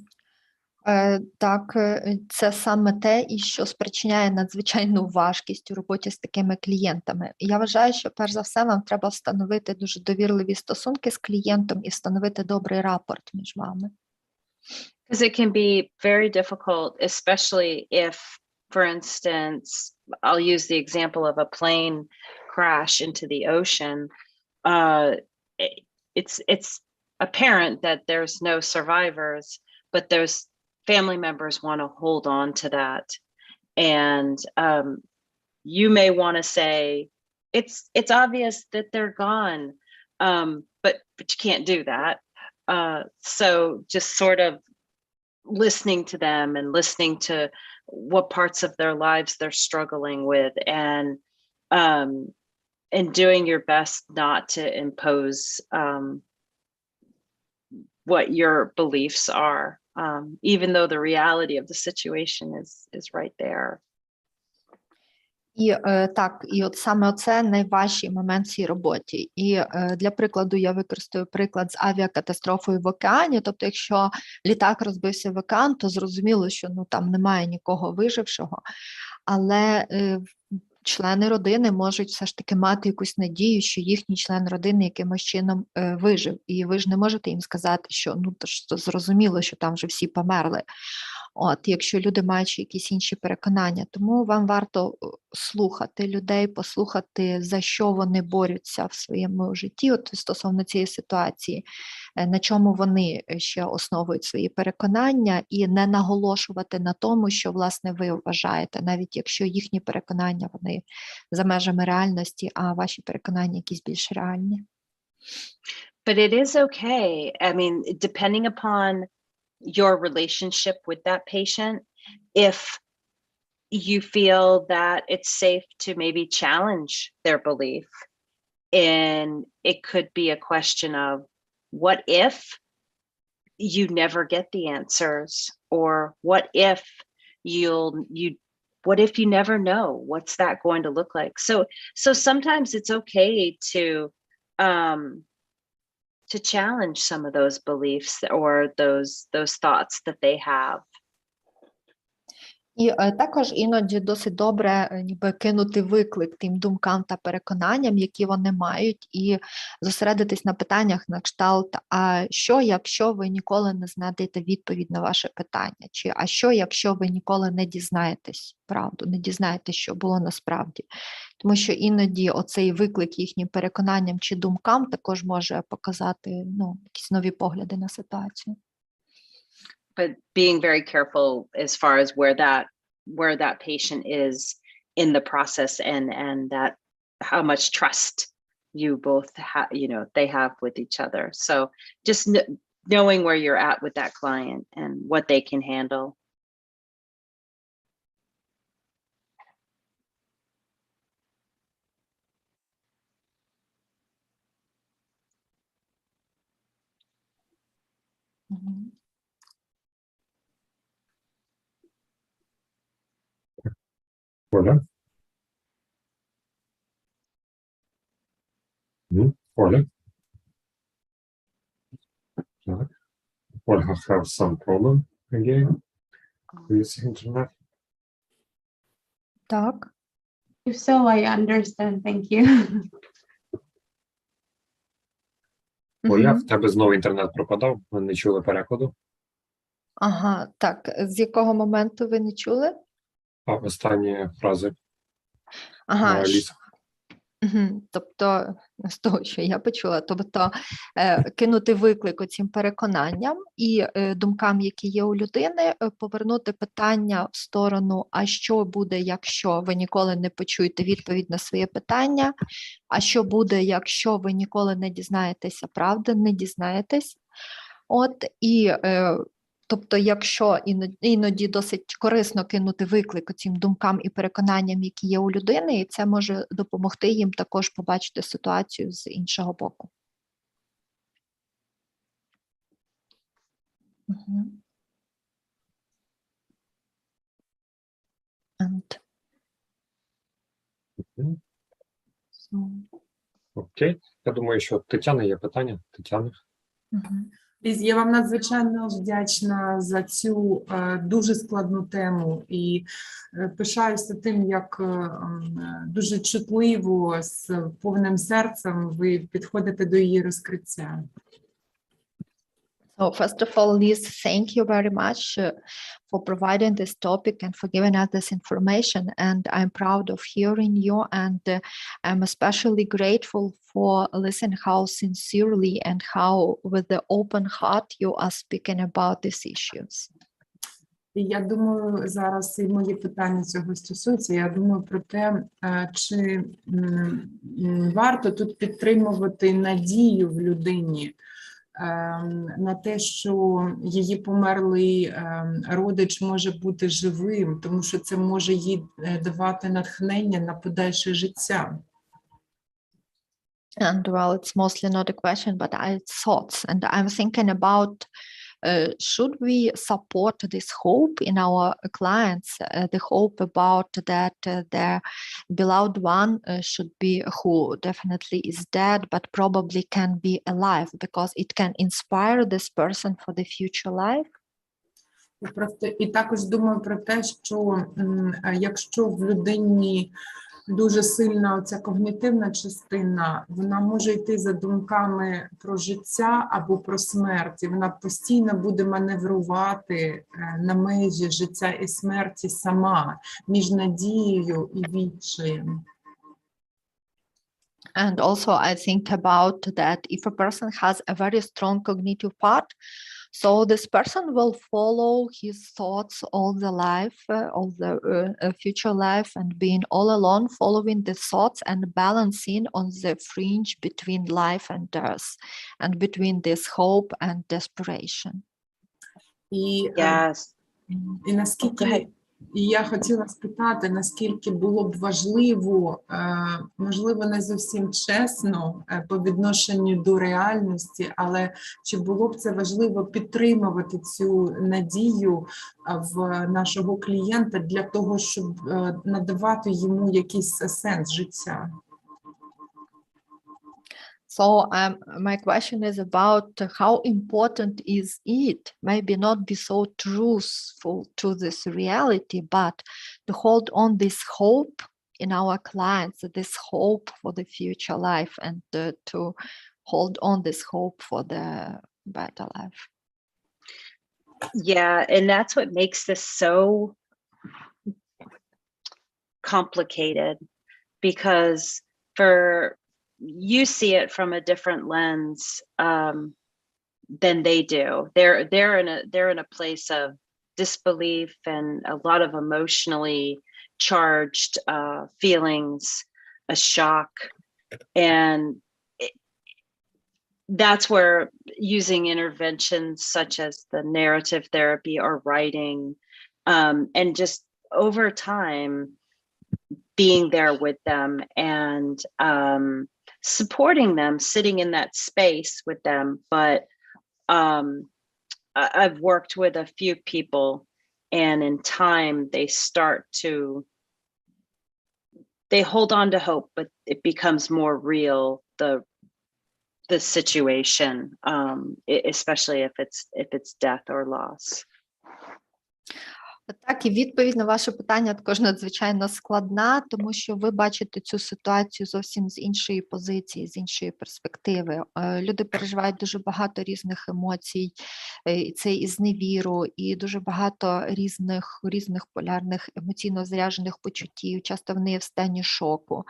Так, це саме те, і що спричиняє надзвичайну важкість у роботі з такими клієнтами. Я вважаю, що перш за все вам треба встановити дуже довірливі стосунки з клієнтом і встановити добрий рапорт між вами. Because it can be very difficult, especially if, for instance, I'll use the example of a plane crash into the ocean. It's apparent that there's no survivors, but there's family members want to hold on to that. And you may want to say, it's obvious that they're gone, but you can't do that. So just sort of listening to them and listening to what parts of their lives they're struggling with, and doing your best not to impose what your beliefs are, even though the reality of the situation is right there. І так, і от саме це найважчий момент в цій роботі. І для прикладу я використаю приклад з авіакатастрофою в океані. Тобто, якщо літак розбився в океан, то зрозуміло, що там немає нікого вижившого. Але члени родини можуть все ж таки мати якусь надію, що їхній член родини якимось чином вижив. І ви ж не можете їм сказати, що то зрозуміло, що там вже всі померли. Якщо люди мають якісь інші переконання. Тому вам варто слухати людей, послухати, за що вони борються в своєму житті, стосовно цієї ситуації, на чому вони ще основують свої переконання, і не наголошувати на тому, що, власне, ви вважаєте, навіть якщо їхні переконання, вони за межами реальності, а ваші переконання якісь більш реальні. But it is okay. I mean, depending upon your relationship with that patient, if you feel that it's safe to maybe challenge their belief, and it could be a question of, what if you never get the answers, or what if what if you never know? What's that going to look like? So sometimes it's okay to challenge some of those beliefs or those thoughts that they have. І також іноді досить добре ніби кинути виклик тим думкам та переконанням, які вони мають, і зосередитись на питаннях на кшталт, а що, якщо ви ніколи не знайдете відповідь на ваше питання? Чи а що, якщо ви ніколи не дізнаєтесь правду, не дізнаєтесь, що було насправді? Тому що іноді оцей виклик їхнім переконанням чи думкам також може показати якісь нові погляди на ситуацію. But being very careful as far as where that patient is in the process, and that how much trust you both have, they have with each other. So just knowing where you're at with that client and what they can handle. Mm-hmm. Оля? Оля? Так. Ольга have some problem again with internet. Так. If so, I understand. Thank you. Оля, в тебе знову інтернет пропадав, ми не чули перекладу. Ага, так. З якого моменту ви не чули? А останні фрази. Ага, Ліс. Тобто, з того, що я почула, тобто кинути виклик оцім переконанням і думкам, які є у людини, повернути питання в сторону, а що буде, якщо ви ніколи не почуєте відповідь на своє питання, а що буде, якщо ви ніколи не дізнаєтеся правди, не дізнаєтесь. Тобто, якщо іноді досить корисно кинути виклик цим думкам і переконанням, які є у людини, і це може допомогти їм також побачити ситуацію з іншого боку. Окей. Я думаю, що Тетяна є питання. Тетяна. Ліз, я вам надзвичайно вдячна за цю дуже складну тему і пишаюся тим, як дуже чутливо, з повним серцем ви підходите до її розкриття. So first of all, Liz, thank you very much for providing this topic and for giving us this information. And I'm proud of hearing you. And I'm especially grateful for listening how sincerely and how with the open heart you are speaking about these issues. І я думаю, зараз і мої питання цього стосуються. Я думаю про те, чи варто тут підтримувати надію в людині на те, що її померлий родич може бути живим, тому що це може їй давати натхнення на подальше життя. And well, it's mostly not a question, but it's thoughts. And I'm thinking about should we support this hope in our clients, the hope about that their beloved one should be who definitely is dead, but probably can be alive because it can inspire this person for the future life? Просто і також думаю про те, що якщо в людині дуже сильна оця когнітивна частина, вона може йти за думками про життя або про смерть, і вона постійно буде маневрувати на межі життя і смерті сама, між надією і відчаєм. And also I think about that if a person has a very strong cognitive part, so this person will follow his thoughts all the life, all the future life, and being all alone, following the thoughts and balancing on the fringe between life and death, and between this hope and desperation. Yes. І наскільки І я хотіла спитати, наскільки було б важливо, можливо, не зовсім чесно по відношенню до реальності, але чи було б це важливо підтримувати цю надію в нашого клієнта для того, щоб надавати йому якийсь сенс життя? So my question is about how important is it, maybe not be so truthful to this reality, but to hold on this hope in our clients, this hope for the future life, and to hold on this hope for the better life. Yeah, and that's what makes this so complicated, because you see it from a different lens than they do. They're in a place of disbelief and a lot of emotionally charged feelings, a shock, and that's where using interventions such as the narrative therapy or writing, and just over time being there with them and supporting them, sitting in that space with them. But I've worked with a few people, and in time they hold on to hope, but it becomes more real, the situation, especially if it's death or loss. Так, і відповідь на ваше питання також надзвичайно складна, тому що ви бачите цю ситуацію зовсім з іншої позиції, з іншої перспективи. Люди переживають дуже багато різних емоцій, і це і зневіру, і дуже багато різних полярних емоційно заряджених почуттів, часто вони є в стані шоку.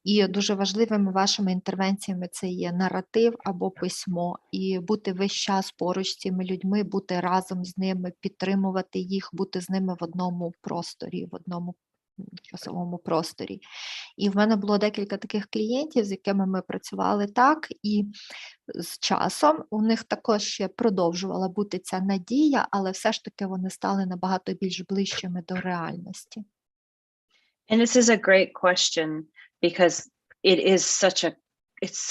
І дуже важливими вашими інтервенціями це є наратив або письмо, і бути весь час поруч з цими людьми, бути разом з ними, підтримувати їх, бути з ними в одному просторі, в одному часовому просторі. І в мене було декілька таких клієнтів, з якими ми працювали так, і з часом у них також ще продовжувала бути ця надія, але все ж таки вони стали набагато більш ближчими до реальності. And this is a great question, because it's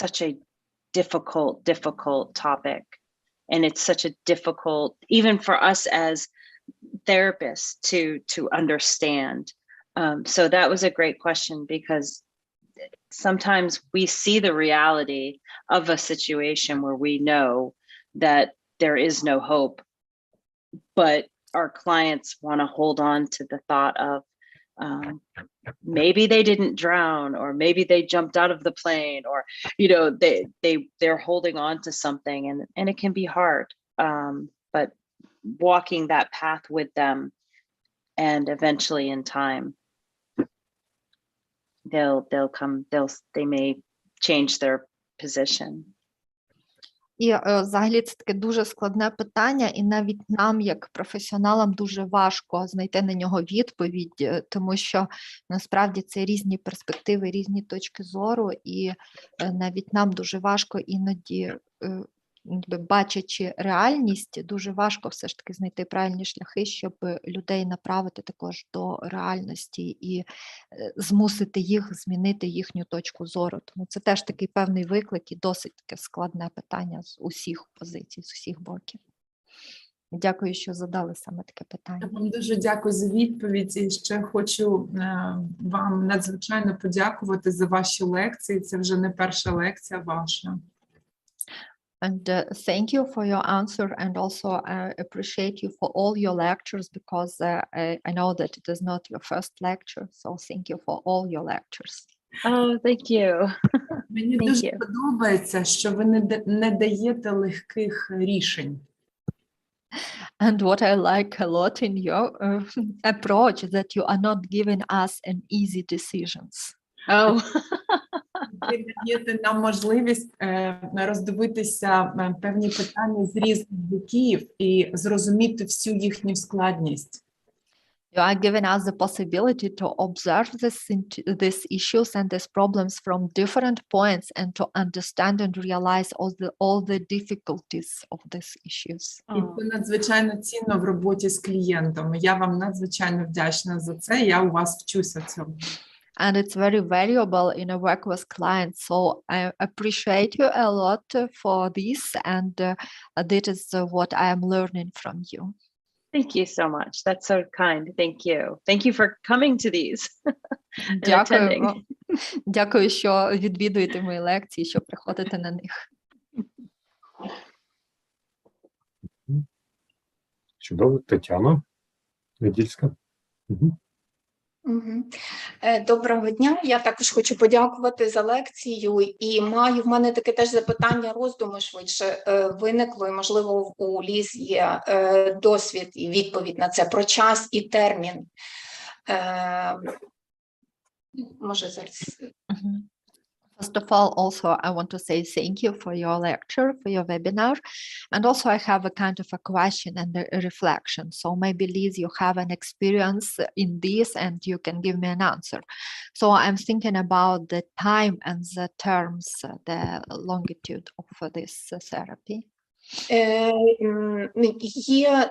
such a difficult topic, and it's such a difficult, even for us as therapists, to understand. So that was a great question, because sometimes we see the reality of a situation where we know that there is no hope, but our clients want to hold on to the thought of maybe they didn't drown, or maybe they jumped out of the plane, or they're holding on to something, and it can be hard. but walking that path with them, and eventually in time, they may change their position. І взагалі це таке дуже складне питання, і навіть нам, як професіоналам, дуже важко знайти на нього відповідь, тому що насправді це різні перспективи, різні точки зору, і навіть нам дуже важко іноді, бачачи реальність, дуже важко все ж таки знайти правильні шляхи, щоб людей направити також до реальності і змусити їх змінити їхню точку зору. Тому це теж такий певний виклик і досить таке складне питання з усіх позицій, з усіх боків. Дякую, що задали саме таке питання. Я вам дуже дякую за відповідь. І ще хочу вам надзвичайно подякувати за ваші лекції. Це вже не перша лекція ваша. And thank you for your answer, and also I appreciate you for all your lectures, because I know that it is not your first lecture, so thank you for all your lectures. Oh, thank you. Мені Thank дуже you. подобається, що ви не даєте легких рішень. And what I like a lot in your approach is that you are not giving us an easy decisions. Oh, Ви даєте нам можливість роздивитися певні питання з різних боків і зрозуміти всю їхню складність. You are giving us the possibility to observe these issues and these problems from different points, and to understand and realize all the difficulties of these issues. І це надзвичайно цінно в роботі з клієнтами. Я вам надзвичайно вдячна за це. Я у вас вчуся цьому. And it's very valuable in a work with clients. So I appreciate you a lot for this, and that is what I am learning from you. thank you so much. That's so kind. Thank you. Thank you for coming to these. and Дякую attending. вам. Дякую, що відвідуєте мої лекції, що приходите на них. Чудово. Тетяна Недільська. Угу. Доброго дня. Я також хочу подякувати за лекцію, і в мене таке теж запитання, роздуми швидше виникло, і можливо у Ліз є досвід і відповідь на це про час і термін. Може зараз. First of all, also, I want to say thank you for your lecture, for your webinar. And also I have a kind of a question and a reflection. So maybe, Liz, you have an experience in this and you can give me an answer. So I'm thinking about the time and the terms, the longitude of this therapy. Є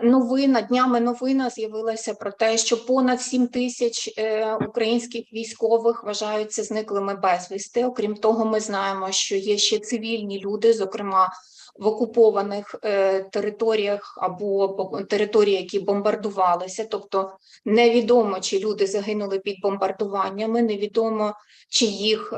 днями новина з'явилася про те, що понад 7 тисяч українських військових вважаються зниклими безвісти. Окрім того, ми знаємо, що є ще цивільні люди, зокрема в окупованих територіях або території, які бомбардувалися. Тобто невідомо, чи люди загинули під бомбардуваннями, невідомо, чи їх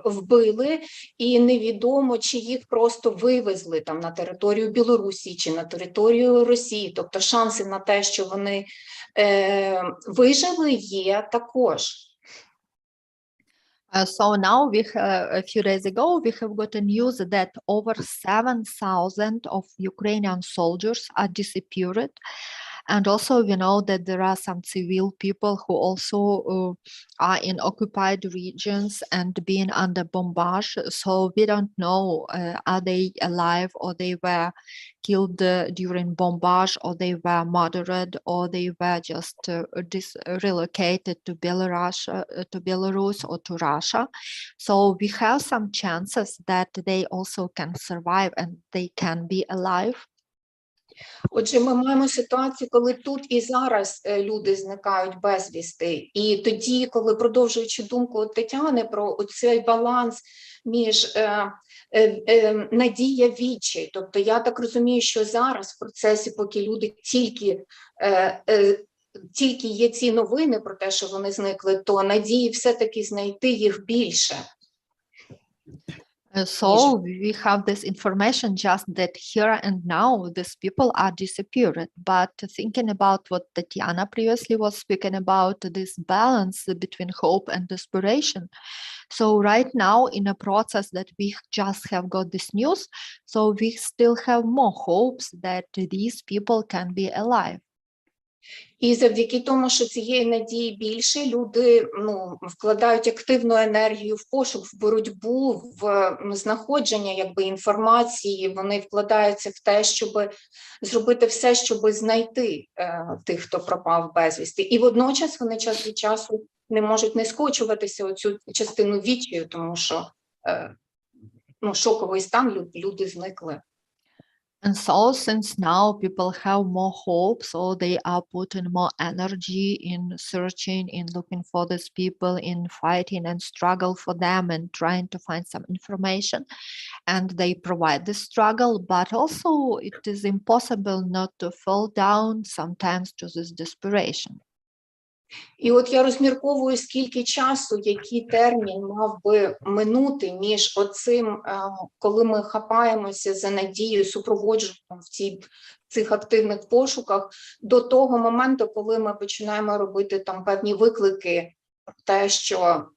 вбили, і невідомо, чи їх просто вивезли там на територію Білорусі чи на територію Росії. Тобто шанси на те, що вони вижили, є також. So now a few days ago, we have got a news that over 7,000 of Ukrainian soldiers are disappeared. And also we know that there are some civil people who also are in occupied regions and being under bombardment. So we don't know, are they alive, or they were killed during bombardment, or they were murdered, or they were just relocated to Belarus or to Russia. So we have some chances that they also can survive and they can be alive. Отже, ми маємо ситуацію, коли тут і зараз люди зникають безвісти. І тоді, коли, продовжуючи думку Тетяни про цей баланс між надія відчай, тобто я так розумію, що зараз в процесі, поки люди тільки є ці новини про те, що вони зникли, то надії все-таки знайти їх більше. So we have this information just that here and now these people are disappeared. But thinking about what Tatiana previously was speaking about, this balance between hope and desperation. So right now in a process that we just have got this news, so we still have more hopes that these people can be alive. І завдяки тому, що цієї надії більше, люди вкладають активну енергію в пошук, в боротьбу, в знаходження інформації, вони вкладаються в те, щоб зробити все, щоб знайти тих, хто пропав безвісти. І водночас вони час від часу не можуть не скочуватися оцю частину відчаю, тому що шоковий стан, люди зникли. And so since now people have more hope, so they are putting more energy in searching, in looking for these people, in fighting and struggle for them and trying to find some information. And they provide this struggle, but also it is impossible not to fall down sometimes to this desperation. І от я розмірковую, скільки часу, який термін мав би минути між оцим, коли ми хапаємося за надію, супроводжуємо в цих активних пошуках, до того моменту, коли ми починаємо робити там певні виклики, те, що,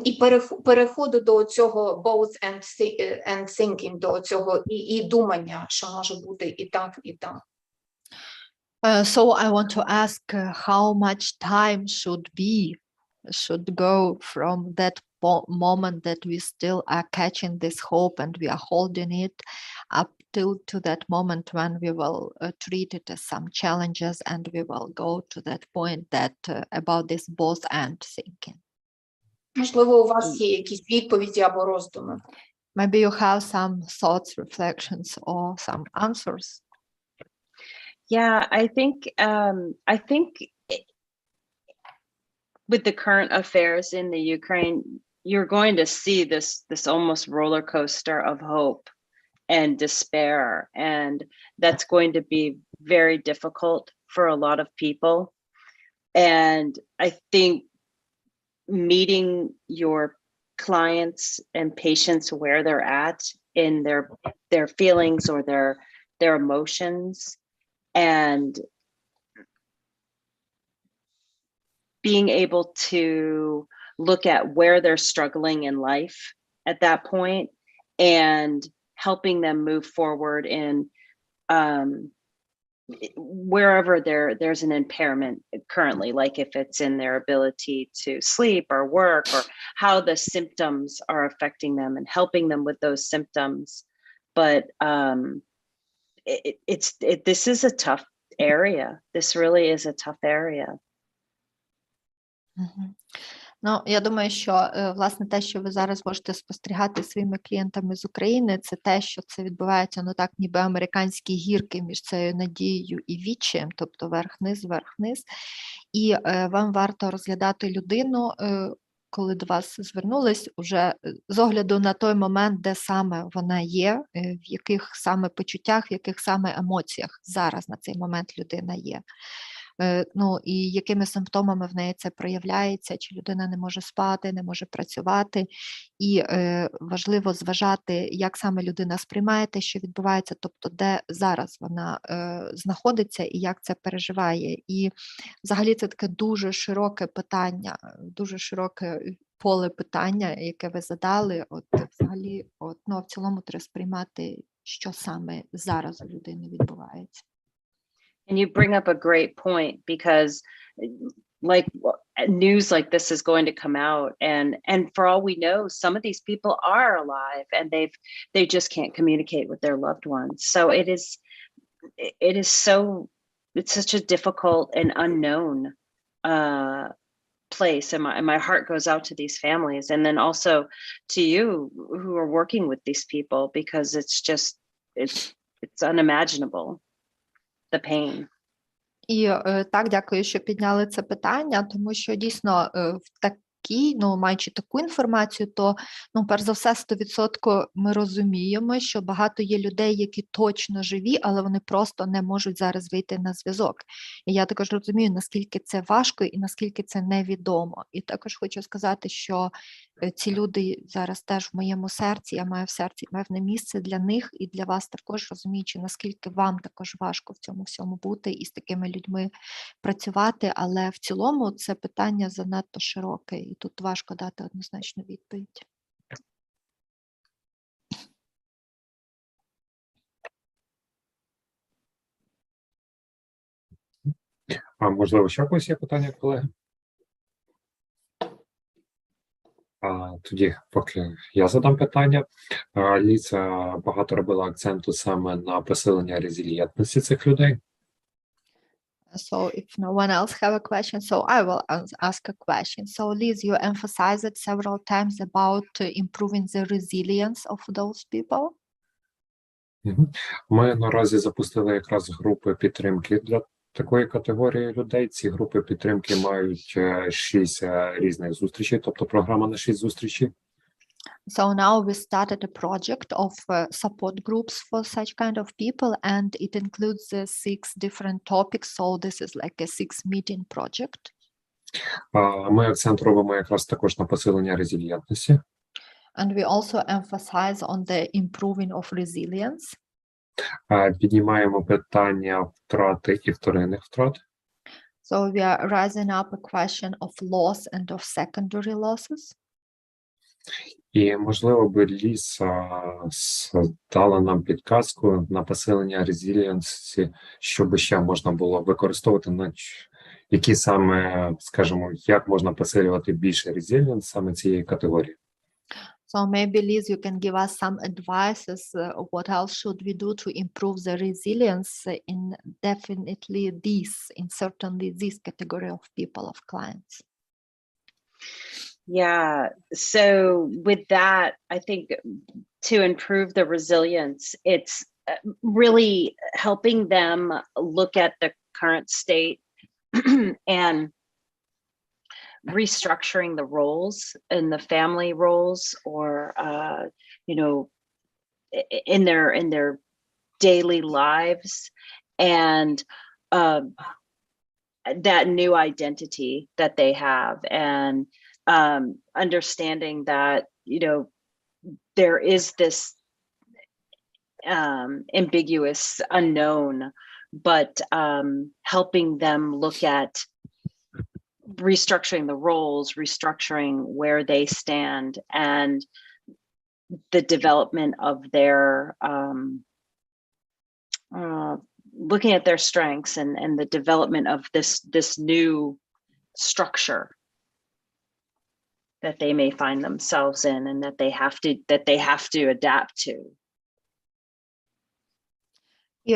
і переходу до цього both and thinking, до цього і думання, що може бути і так, і так. So I want to ask how much time should go from that moment that we still are catching this hope and we are holding it up to that moment when we will treat it as some challenges and we will go to that point that about this both and thinking. Можливо, у вас є якісь відповіді або роздуми. Maybe you have some thoughts, reflections, or some answers. Yeah, I think with the current affairs in the Ukraine, you're going to see this almost roller coaster of hope and despair, and that's going to be very difficult for a lot of people. And I think meeting your clients and patients where they're at in their feelings or their emotions, and being able to look at where they're struggling in life at that point and helping them move forward in wherever there's an impairment currently, like if it's in their ability to sleep or work, or how the symptoms are affecting them and helping them with those symptoms. But this is a tough area. This really is a tough area. Ну, я думаю, що, власне, те, що ви зараз можете спостерігати своїми клієнтами з України, це те, що це відбувається, ну так, ніби американські гірки між цією надією і відчаєм, тобто верх-низ. І вам варто розглядати людину, коли до вас звернулись, уже з огляду на той момент, де саме вона є, в яких саме почуттях, в яких саме емоціях зараз на цей момент людина є. Ну, і якими симптомами в неї це проявляється, чи людина не може спати, не може працювати. І важливо зважати, як саме людина сприймає те, що відбувається, тобто де зараз вона знаходиться і як це переживає. І взагалі це таке дуже широке питання, дуже широке поле питання, яке ви задали. От взагалі, в цілому треба сприймати, що саме зараз у людини відбувається. And you bring up a great point, because like news like this is going to come out, and for all we know, some of these people are alive and they just can't communicate with their loved ones. So it's such a difficult and unknown place, and my heart goes out to these families, and then also to you who are working with these people, because it's unimaginable. The pain. І так, дякую, що підняли це питання, тому що дійсно в такій, маючи таку інформацію, то, перш за все, 100% ми розуміємо, що багато є людей, які точно живі, але вони просто не можуть зараз вийти на зв'язок. І я також розумію, наскільки це важко і наскільки це невідомо. І також хочу сказати, що ці люди зараз теж в моєму серці, я маю в серці певне місце для них і для вас також, розуміючи, наскільки вам також важко в цьому всьому бути і з такими людьми працювати, але в цілому це питання занадто широке, і тут важко дати однозначну відповідь. А можливо, ще когось є питання, колеги? Тоді, поки я задам питання, Ліза багато робила акценту саме на посилення резильєнтності цих людей. So if no one else have a question, so I will ask a question. So Liz, you emphasized several times about improving the resilience of those people. Ми наразі запустили якраз групи підтримки для такої категорії людей. Ці групи підтримки мають 6 різних зустрічей, тобто програма на 6 зустрічей. So now we started a project of support groups for such kind of people, and it includes 6 different topics. So this is like a 6-meeting project. Ми акцент робимо якраз також на посилення резильєнтності. And we also emphasize on the improving of resilience. Піднімаємо питання втрати і вторинних втрат. So we are rising up a question of loss and of secondary losses. І, можливо, би Ліса дала нам підказку на посилення резильєнсі, щоб ще можна було використовувати, на які саме, скажімо, як можна посилювати більше резильєнс саме цієї категорії. So maybe Liz, you can give us some advices. What else should we do to improve the resilience in definitely certainly this category of people, of clients? Yeah, so with that, I think to improve the resilience, it's really helping them look at the current state and restructuring the roles in the family roles, or you know, in their daily lives, and that new identity that they have, and understanding that, you know, there is this ambiguous unknown, but helping them look at restructuring the roles, restructuring where they stand, and the development of their looking at their strengths, and the development of this new structure that they may find themselves in, and that they have to adapt to. І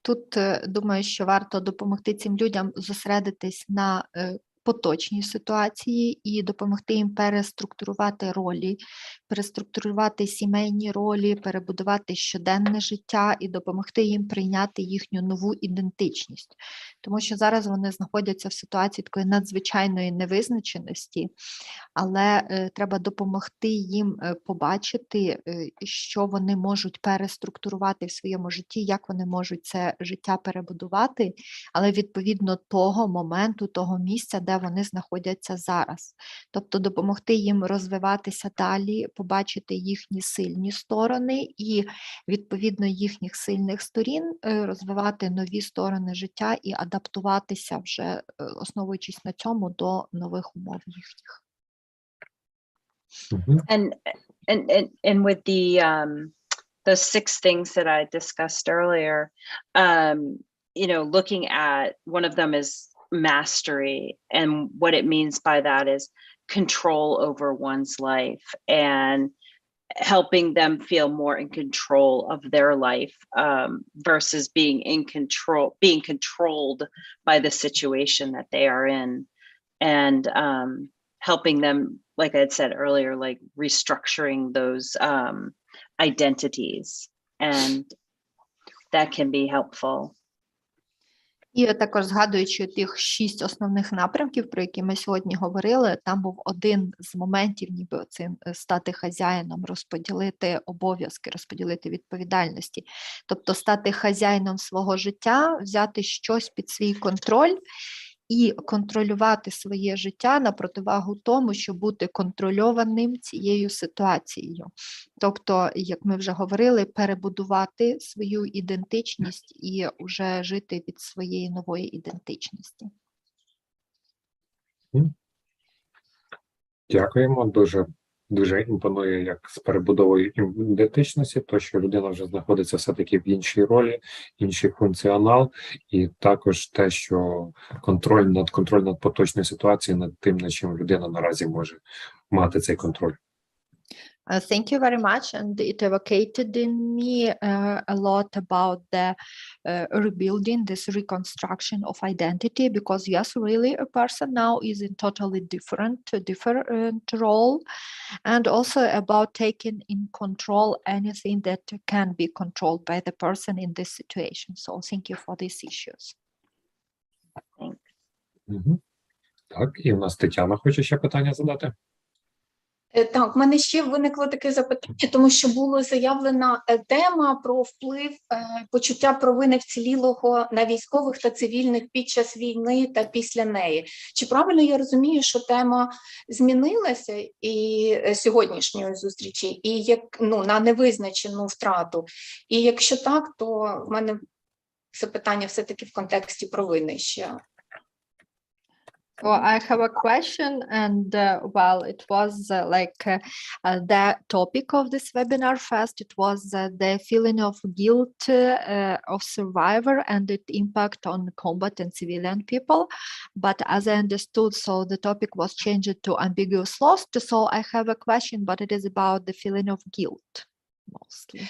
тут думаю, що варто допомогти цим людям зосередитись на поточній ситуації і допомогти їм переструктурувати ролі, переструктурувати сімейні ролі, перебудувати щоденне життя і допомогти їм прийняти їхню нову ідентичність. Тому що зараз вони знаходяться в ситуації такої надзвичайної невизначеності, але треба допомогти їм побачити, що вони можуть переструктурувати в своєму житті, як вони можуть це життя перебудувати, але відповідно того моменту, того місця, де вони знаходяться зараз. Тобто допомогти їм розвиватися далі, побачити їхні сильні сторони і відповідно їхніх сильних сторін розвивати нові сторони життя і адаптуватися вже, основуючись на цьому, до нових умов їхніх. And with the 6 things that I discussed earlier, you know, looking at, one of them is mastery, and what it means by that is control over one's life, and helping them feel more in control of their life, versus being controlled by the situation that they are in, and helping them, like I had said earlier, like restructuring those identities, and that can be helpful. І також згадуючи тих 6 основних напрямків, про які ми сьогодні говорили, там був один з моментів, ніби цим стати хазяїном, розподілити обов'язки, розподілити відповідальності. Тобто стати хазяїном свого життя, взяти щось під свій контроль і контролювати своє життя на противагу тому, щоб бути контрольованим цією ситуацією. Тобто, як ми вже говорили, перебудувати свою ідентичність і вже жити від своєї нової ідентичності. Дякуємо. Дуже імпонує як з перебудовою ідентичності, то що людина вже знаходиться все-таки в іншій ролі, інший функціонал, і також те, що контроль над поточною ситуацією, над тим, над чим людина наразі може мати цей контроль. Thank you very much, and it evocated in me a lot about the rebuilding, this reconstruction of identity, because yes, really a person now is in totally different role, and also about taking in control anything that can be controlled by the person in this situation. So thank you for these issues. Так, і в нас Тетяна хоче ще питання задати. Так, в мене ще виникло таке запитання, тому що була заявлена тема про вплив почуття провини вцілілого на військових та цивільних під час війни та після неї. Чи правильно я розумію, що тема змінилася і сьогоднішньої зустрічі, і як на невизначену втрату? І якщо так, то в мене запитання все-таки в контексті провини ще. Well, I have a question, and it was the topic of this webinar first. It was the feeling of guilt of survivor and its impact on combat and civilian people. But as I understood, so the topic was changed to ambiguous loss. So I have a question, but it is about the feeling of guilt mostly.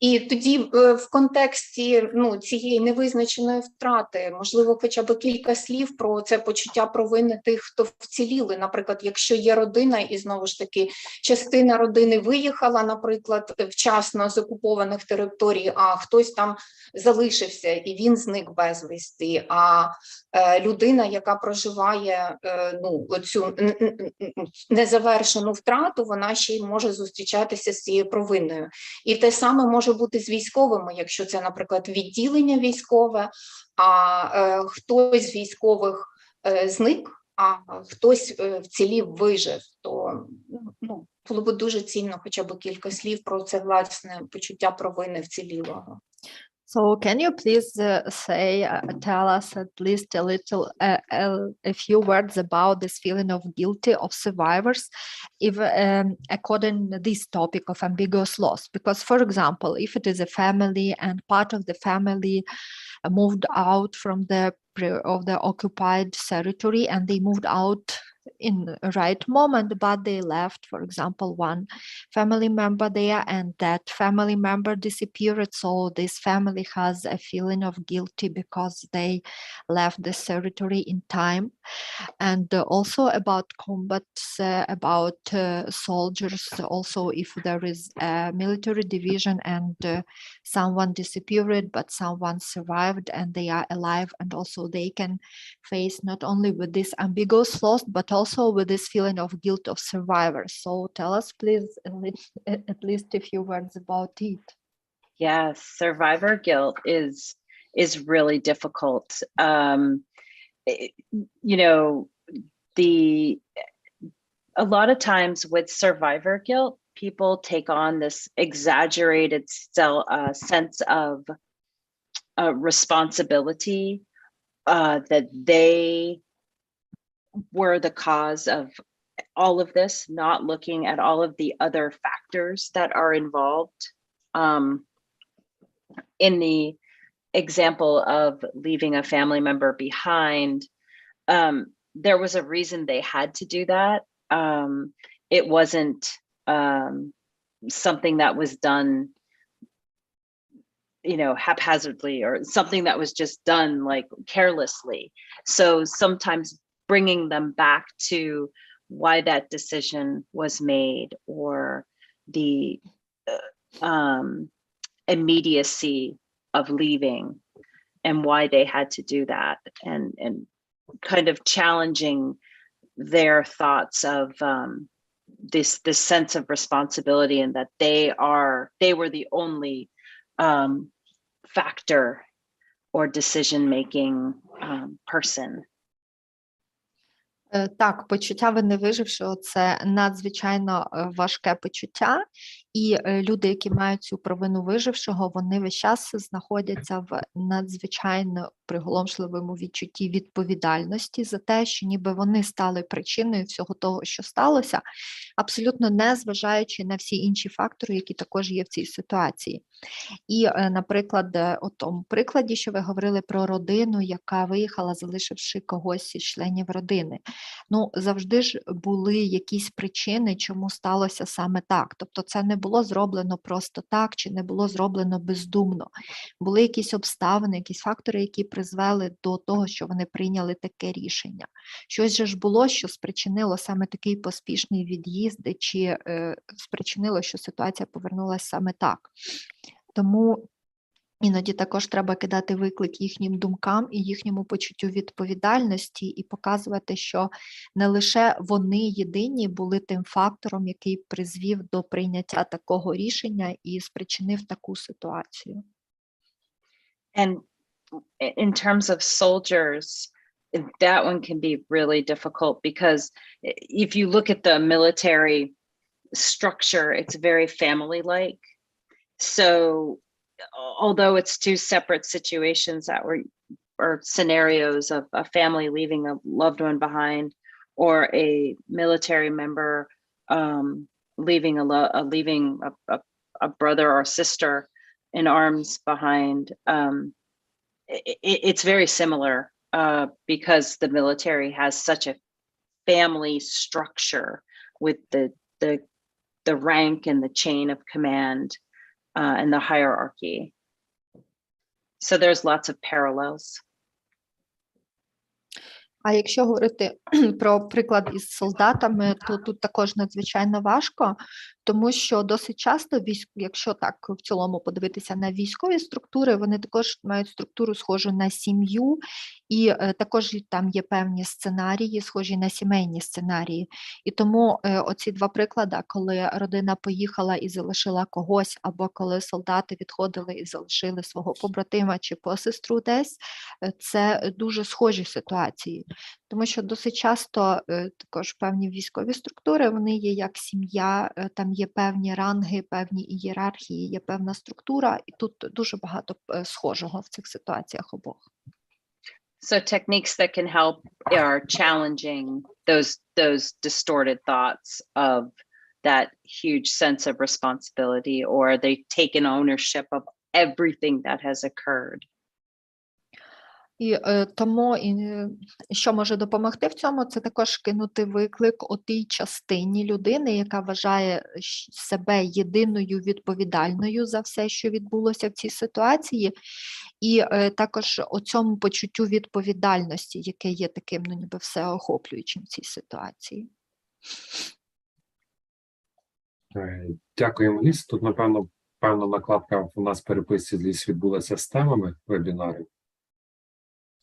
І тоді в контексті цієї невизначеної втрати, можливо, хоча б кілька слів про це почуття провини тих, хто вціліли. Наприклад, якщо є родина, і знову ж таки частина родини виїхала, наприклад, вчасно з окупованих територій, а хтось там залишився і він зник безвісти, а людина, яка проживає оцю незавершену втрату, вона ще й може зустрічатися з цією провиною. І те саме може бути з військовими, якщо це, наприклад, відділення військове, а хтось з військових зник, а хтось вцілів, вижив, то було б дуже цінно хоча б кілька слів про це, власне, почуття провини вцілілого. So can you please tell us at least a few words about this feeling of guilty of survivors, if according to this topic of ambiguous loss? Because, for example, if it is a family and part of the family moved out from the occupied territory and they moved out in the right moment, but they left, for example, one family member there, and that family member disappeared. So this family has a feeling of guilty because they left this territory in time. And also about combats, about soldiers, also if there is a military division and someone disappeared, but someone survived and they are alive, and also they can face not only with this ambiguous loss, but also with this feeling of guilt of survivors. So tell us, please, at least a few words about it. Yes, survivor guilt is really difficult. A lot of times with survivor guilt, people take on this exaggerated sense of responsibility, that they were the cause of all of this, not looking at all of the other factors that are involved. In the example of leaving a family member behind, there was a reason they had to do that. It wasn't something that was done haphazardly, or something that was just done like carelessly. So sometimes bringing them back to why that decision was made, or the immediacy of leaving and why they had to do that, and kind of challenging their thoughts of this sense of responsibility, and that they were the only factor or decision-making person Так, почуття вини вижившого – це надзвичайно важке почуття, і люди, які мають цю провину вижившого, вони весь час знаходяться в надзвичайно приголомшливому відчутті відповідальності за те, що ніби вони стали причиною всього того, що сталося, абсолютно не зважаючи на всі інші фактори, які також є в цій ситуації. І, наприклад, у тому прикладі, що ви говорили про родину, яка виїхала, залишивши когось із членів родини. Ну, завжди ж були якісь причини, чому сталося саме так. Тобто це не було зроблено просто так, чи не було зроблено бездумно. Були якісь обставини, якісь фактори, які призвели до того, що вони прийняли таке рішення. Щось же ж було, що спричинило саме такий поспішний від'їзд, чи спричинило, що ситуація повернулася саме так. Тому іноді також треба кидати виклик їхнім думкам і їхньому почуттю відповідальності і показувати, що не лише вони єдині були тим фактором, який призвів до прийняття такого рішення і спричинив таку ситуацію. And in terms of soldiers, that one can be really difficult because if you look at the military structure, it's very family-like. So although it's two separate situations that were, or scenarios of a family leaving a loved one behind, or a military member leaving a brother or sister in arms behind, it's very similar because the military has such a family structure with the rank and the chain of command. And the hierarchy. So there's lots of parallels. А якщо говорити про приклад із солдатами, то тут також надзвичайно важко, тому що досить часто, якщо так в цілому подивитися на військові структури, вони також мають структуру схожу на сім'ю, і також там є певні сценарії, схожі на сімейні сценарії. І тому оці два приклади, коли родина поїхала і залишила когось, або коли солдати відходили і залишили свого побратима чи посестру десь, це дуже схожі ситуації. Тому що досить часто також певні військові структури, вони є як сім'я, там є певні ранги, певні ієрархії, є певна структура, і тут дуже багато схожого в цих ситуаціях обох. So techniques that can help are challenging those distorted thoughts of that huge sense of responsibility, or they've taken ownership of everything that has occurred. І тому, що може допомогти в цьому, це також кинути виклик у тій частині людини, яка вважає себе єдиною відповідальною за все, що відбулося в цій ситуації, і також у цьому почуттю відповідальності, яке є таким, ну, ніби всеохоплюючим в цій ситуації. Дякуємо, Ліс. Тут, напевно, певна накладка у нас в переписці з Ліс відбулася з темами вебінарів.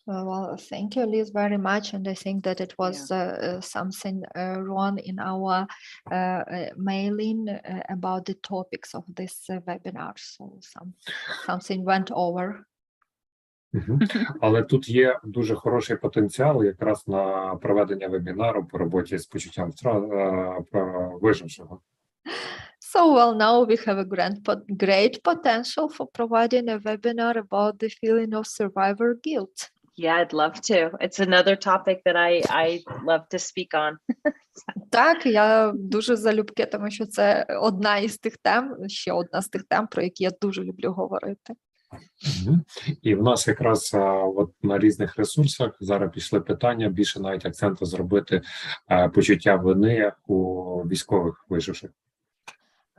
Well, thank you, Liz, very much. And I think that it was something wrong in our mailing about the topics of this webinar. So something went over. Але тут є дуже хороший потенціал якраз на проведення вебінару по роботі з почуттям вижившого. So, well, now we have a great potential for providing a webinar about the feeling of survivor guilt. Yeah, I'd love to. It's another topic that I love to speak on. Так, я дуже залюбки, тому що це одна із тих тем, ще одна з тих тем, про які я дуже люблю говорити. І в нас якраз от на різних ресурсах зараз пішли питання, більше навіть акценту зробити почуття вини у військових виживших.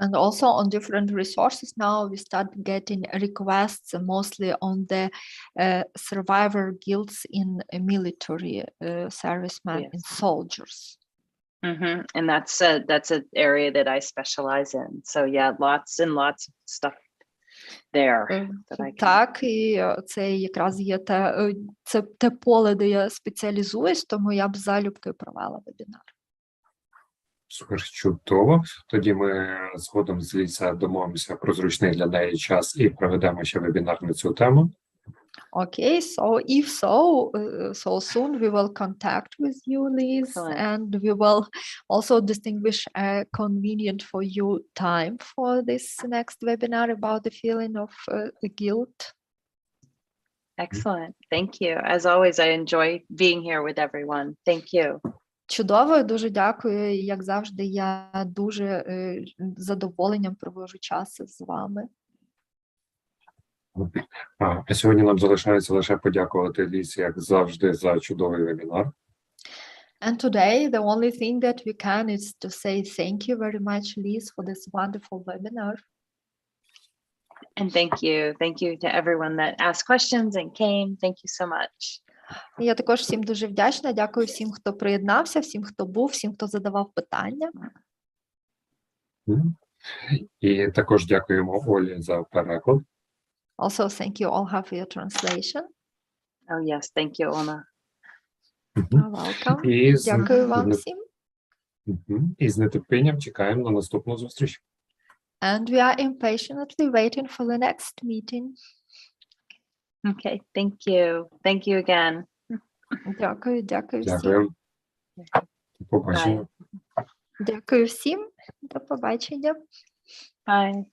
And also on different resources now we start getting requests mostly on the survivor guilts in military servicemen and soldiers. And that's an area that I specialize in. So yeah, lots and lots of stuff there. That I can... Так, і це якраз є те поле, де я спеціалізуюсь, тому я б залюбки провела вебінар. Супер, чудово. Тоді ми згодом з Ліса домовимося про зручний для неї час і проведемо ще вебінар на цю тему. Okay, so if so, so soon we will contact with you, Liz, Excellent. and we will also distinguish a convenient for you time for this next webinar about the feeling of the guilt. Excellent. Thank you. As always, I enjoy being here with everyone. Thank you. Чудово, дуже дякую. Як завжди, я дуже з задоволенням проводжу час з вами. А сьогодні нам залишається лише подякувати Лісі, як завжди, за чудовий вебінар. And today, the only thing that we can is to say thank you very much, Liz, for this wonderful webinar. And thank you. Thank you to everyone that asked questions and came. Thank you so much. Я також всім дуже вдячна. Дякую всім, хто приєднався, всім, хто був, всім, хто задавав питання. І також дякуємо Олі за переклад. Also, thank you, Olga, for your translation. Oh, yes. Thank you, Ona. You're welcome. І Дякую вам всім. І з нетерпінням чекаємо на наступну зустріч. And we are impatiently waiting for the next meeting. Okay. Thank you. Thank you again. Дякую, дякую всім. Дякую. До побачення. Дякую всім. До побачення. Bye.